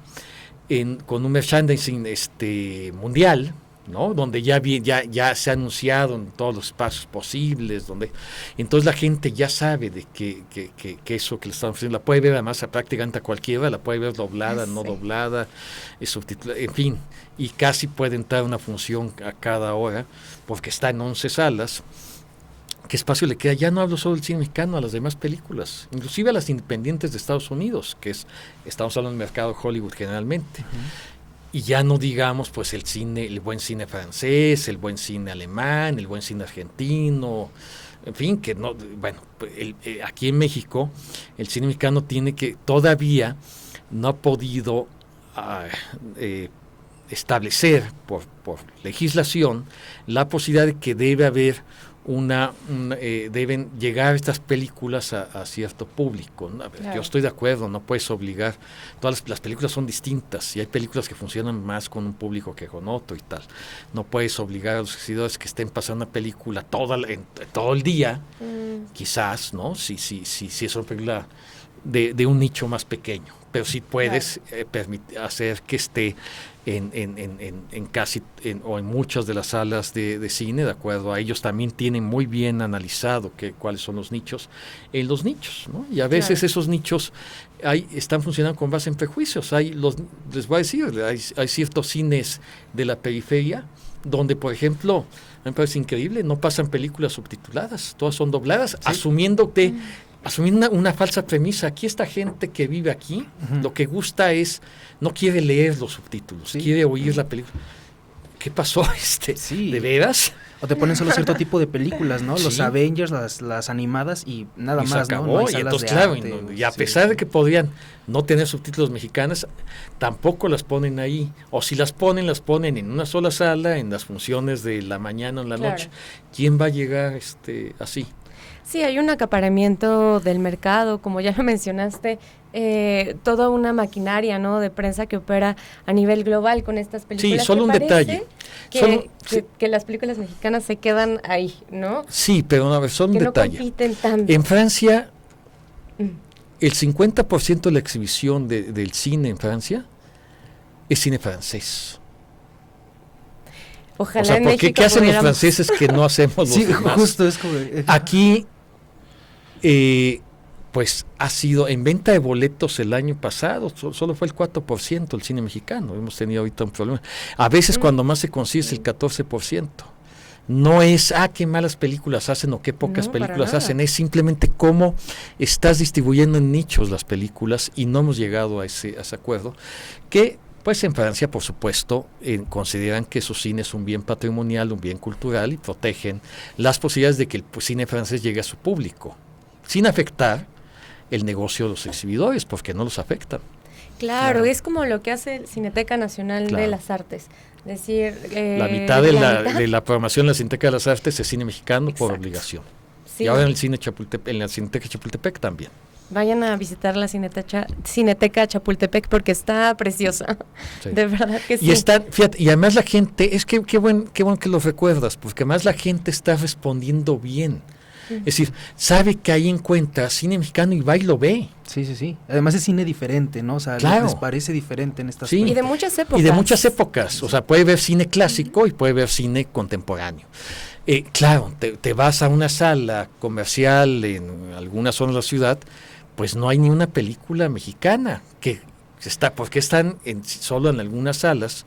con un merchandising mundial, ¿no? Donde ya se ha anunciado en todos los espacios posibles, donde entonces la gente ya sabe de que eso que le están ofreciendo la puede ver además prácticamente a cualquiera, la puede ver doblada, no doblada, subtitulada, en fin, y casi puede entrar una función a cada hora porque está en 11 salas. ¿Qué espacio le queda? Ya no hablo solo del cine mexicano, a las demás películas, inclusive a las independientes de Estados Unidos, estamos hablando del mercado de Hollywood generalmente. Y ya no digamos pues el buen cine francés, el buen cine alemán, el buen cine argentino, en fin, que no, bueno, aquí en México el cine mexicano todavía no ha podido establecer por legislación la posibilidad de que debe haber deben llegar estas películas a cierto público, ¿no? Claro. Yo estoy de acuerdo, no puedes obligar, todas las películas son distintas y hay películas que funcionan más con un público que con otro y tal. No puedes obligar a los exhibidores que estén pasando una película todo el día, quizás, ¿no? Si es una película de un nicho más pequeño, pero sí puedes hacer que esté en casi o en muchas de las salas de cine, de acuerdo a ellos también tienen muy bien analizado cuáles son los nichos, ¿no? Y a veces esos nichos están funcionando con base en prejuicios. Les voy a decir, hay ciertos cines de la periferia donde, por ejemplo, me parece increíble, no pasan películas subtituladas, todas son dobladas, asumiendo asumir una falsa premisa. Aquí esta gente que vive aquí, lo que gusta es, no quiere leer los subtítulos, quiere oír la película. ¿Qué pasó? ¿De veras? O te ponen solo cierto tipo de películas, ¿no? Los Avengers, las animadas y nada más, se acabó, ¿no? No hay y salas entonces, de claro, arte, y a pesar de que podrían no tener subtítulos mexicanos, tampoco las ponen ahí. O si las ponen en una sola sala, en las funciones de la mañana o en la noche. ¿Quién va a llegar así? Sí, hay un acaparamiento del mercado, como ya lo mencionaste, toda una maquinaria, ¿no?, de prensa que opera a nivel global con estas películas. Sí, solo un detalle. Que las películas mexicanas se quedan ahí, ¿no? Sí, pero a ver, solo un detalle. No compiten tanto. En Francia, el 50% de la exhibición del cine en Francia es cine francés. Ojalá o sea, en ¿por México qué hacen los pudiéramos... franceses que no hacemos los demás? Justo es como... Aquí, pues ha sido, en venta de boletos el año pasado, solo fue el 4% el cine mexicano. Hemos tenido ahorita un problema. A veces cuando más se consigue es el 14%. No es, qué malas películas hacen o qué pocas películas hacen, es simplemente cómo estás distribuyendo en nichos las películas y no hemos llegado a ese acuerdo, que pues en Francia, por supuesto, consideran que su cine es un bien patrimonial, un bien cultural y protegen las posibilidades de que el cine francés llegue a su público, sin afectar el negocio de los exhibidores, porque no los afectan. Claro, es como lo que hace el Cineteca Nacional de las Artes. Es decir, la mitad de la programación de la Cineteca de las Artes es cine mexicano por obligación. Sí. Y ahora en la Cineteca Chapultepec también. Vayan a visitar la Cineteca Chapultepec porque está preciosa. Sí. De verdad que sí. Y fíjate, y además la gente, qué bueno que lo recuerdas, porque además la gente está respondiendo bien. Es decir, sabe que ahí encuentra cine mexicano y va y lo ve. Sí. Además es cine diferente, ¿no? O sea, les parece diferente en estas películas. Y de muchas épocas. O sea, puede ver cine clásico y puede ver cine contemporáneo. Claro, te vas a una sala comercial en alguna zona de la ciudad, pues no hay ni una película mexicana porque están solo en algunas salas.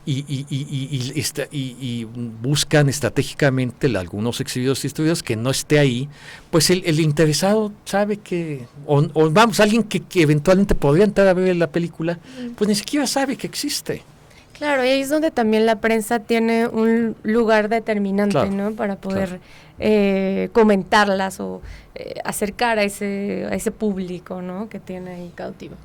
Y buscan estratégicamente algunos exhibidores y distribuidores que no esté ahí, pues el interesado sabe que, o vamos, alguien que eventualmente podría entrar a ver la película, pues ni siquiera sabe que existe. Claro, y ahí es donde también la prensa tiene un lugar determinante, ¿no? Para poder comentarlas o acercar a ese público, ¿no?, que tiene ahí cautivo.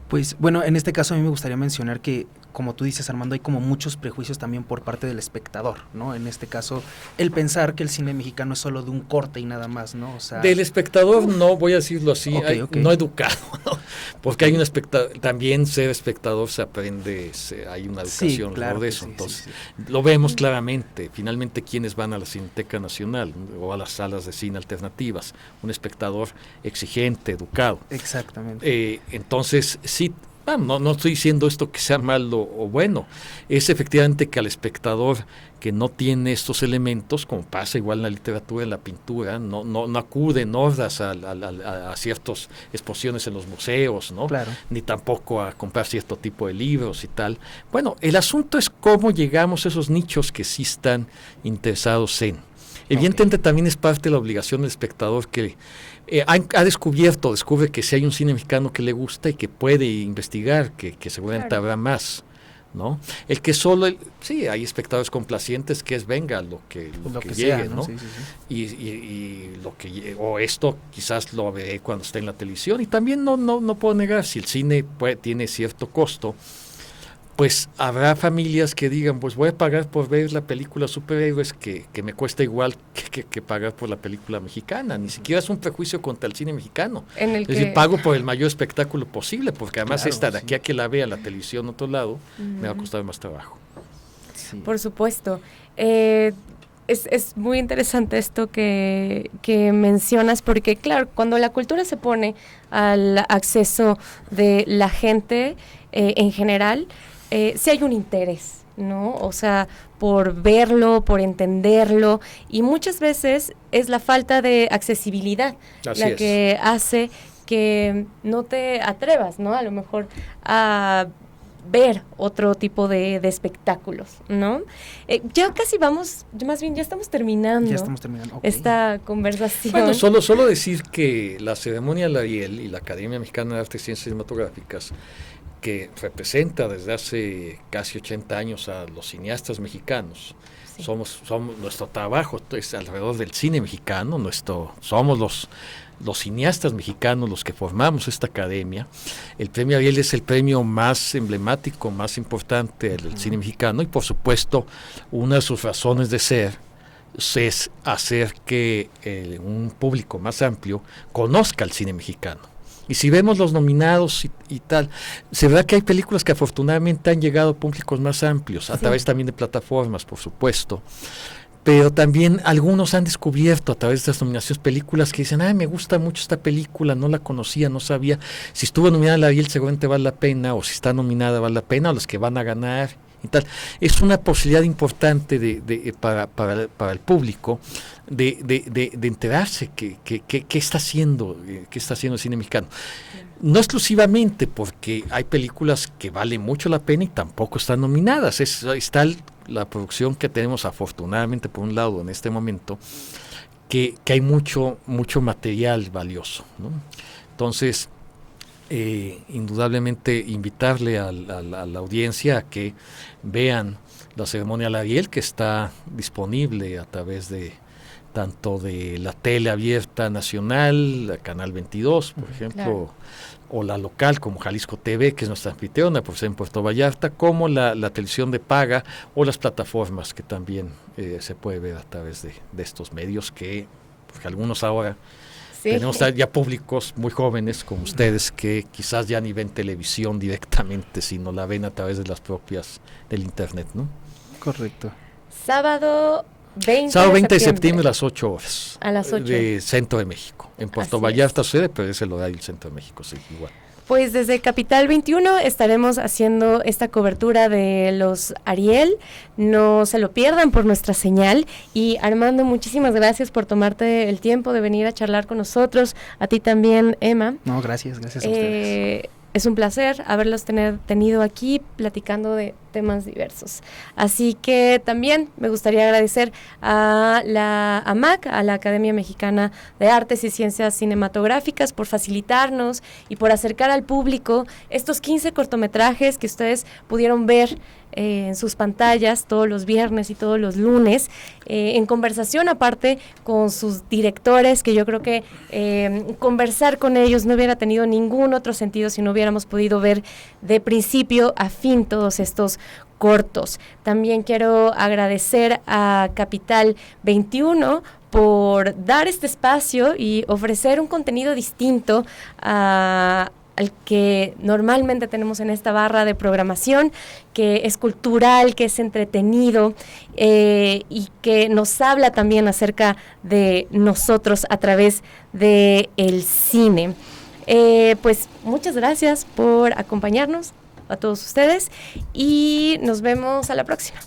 Pues bueno, en este caso a mí me gustaría mencionar que, como tú dices, Armando, hay como muchos prejuicios también por parte del espectador, ¿no? En este caso, el pensar que el cine mexicano es solo de un corte y nada más, ¿no? O sea, del espectador no, voy a decirlo así, no educado, ¿no? Porque hay un espectador, también ser espectador se aprende, hay una educación alrededor de eso, entonces lo vemos claramente. Finalmente, ¿quiénes van a la Cineteca Nacional o a las salas de cine alternativas? Un espectador exigente, educado. Exactamente. Entonces, sí, no estoy diciendo esto que sea malo o bueno, es efectivamente que al espectador que no tiene estos elementos, como pasa igual en la literatura, en la pintura, no acuden hordas a ciertas exposiciones en los museos, ¿no? Claro. Ni tampoco a comprar cierto tipo de libros y tal. Bueno, el asunto es cómo llegamos a esos nichos que sí están interesados en. Evidentemente también es parte de la obligación del espectador que descubre que si hay un cine mexicano que le gusta y que puede investigar, que seguramente habrá más, ¿no? El que solo, hay espectadores complacientes que venga lo que llegue, sea, ¿no? Sí. Y lo que o esto quizás lo veré cuando esté en la televisión, y también no puedo negar, si el cine tiene cierto costo, pues habrá familias que digan, pues voy a pagar por ver la película superhéroes que me cuesta igual que pagar por la película mexicana. Ni siquiera es un prejuicio contra el cine mexicano. Es decir, pago por el mayor espectáculo posible, porque además de aquí a que la vea la televisión en otro lado, me va a costar más trabajo. Sí. Por supuesto. Es muy interesante esto que mencionas, porque claro, cuando la cultura se pone al acceso de la gente en general, sí hay un interés, ¿no? O sea, por verlo, por entenderlo, y muchas veces es la falta de accesibilidad que hace que no te atrevas, ¿no? A lo mejor a ver otro tipo de espectáculos, ¿no? Ya casi vamos, más bien ya estamos terminando. Ya estamos terminando, okay. Esta conversación. Bueno, solo decir que la ceremonia Ariel y la Academia Mexicana de Artes y Ciencias Cinematográficas, que representa desde hace casi 80 años a los cineastas mexicanos, sí. somos nuestro trabajo es alrededor del cine mexicano, somos los cineastas mexicanos los que formamos esta academia. El premio Ariel es el premio más emblemático, más importante del cine mexicano, y por supuesto una de sus razones de ser es hacer que un público más amplio conozca el cine mexicano. Y si vemos los nominados y tal, se verá que hay películas que afortunadamente han llegado a públicos más amplios, a través también de plataformas, por supuesto. Pero también algunos han descubierto a través de estas nominaciones películas que dicen, me gusta mucho esta película, no la conocía, no sabía. Si estuvo nominada a la Ariel seguramente vale la pena, o si está nominada vale la pena, o los que van a ganar y tal. Es una posibilidad importante para el público de enterarse qué está haciendo el cine mexicano. No exclusivamente porque hay películas que valen mucho la pena y tampoco están nominadas. Está la producción que tenemos afortunadamente por un lado en este momento, que hay mucho material valioso, ¿no? Entonces, indudablemente invitarle a la audiencia a que vean la ceremonia Ariel, que está disponible a través de tanto de la tele abierta nacional, la Canal 22, por ejemplo, claro, o la local como Jalisco TV, que es nuestra anfitriona, por ser en Puerto Vallarta, como la televisión de paga o las plataformas que también se puede ver a través de estos medios que algunos ahora tenemos ya públicos muy jóvenes como ustedes que quizás ya ni ven televisión directamente, sino la ven a través de las propias del internet, ¿no? Correcto. Sábado 20 de septiembre a las 8 horas. A las 8. De Centro de México. En Puerto Vallarta sucede, pero es el horario del Centro de México, sí, igual. Pues desde Capital 21 estaremos haciendo esta cobertura de los Ariel. No se lo pierdan por nuestra señal. Y Armando, muchísimas gracias por tomarte el tiempo de venir a charlar con nosotros. A ti también, Emma. No, gracias a ustedes. Es un placer haberlos tenido aquí platicando de temas diversos. Así que también me gustaría agradecer a la AMAC, a la Academia Mexicana de Artes y Ciencias Cinematográficas, por facilitarnos y por acercar al público estos 15 cortometrajes que ustedes pudieron ver en sus pantallas todos los viernes y todos los lunes, en conversación aparte con sus directores, que yo creo que conversar con ellos no hubiera tenido ningún otro sentido si no hubiéramos podido ver de principio a fin todos estos cortos. También quiero agradecer a Capital 21 por dar este espacio y ofrecer un contenido distinto al que normalmente tenemos en esta barra de programación, que es cultural, que es entretenido y que nos habla también acerca de nosotros a través del cine. Pues muchas gracias por acompañarnos a todos ustedes y nos vemos a la próxima.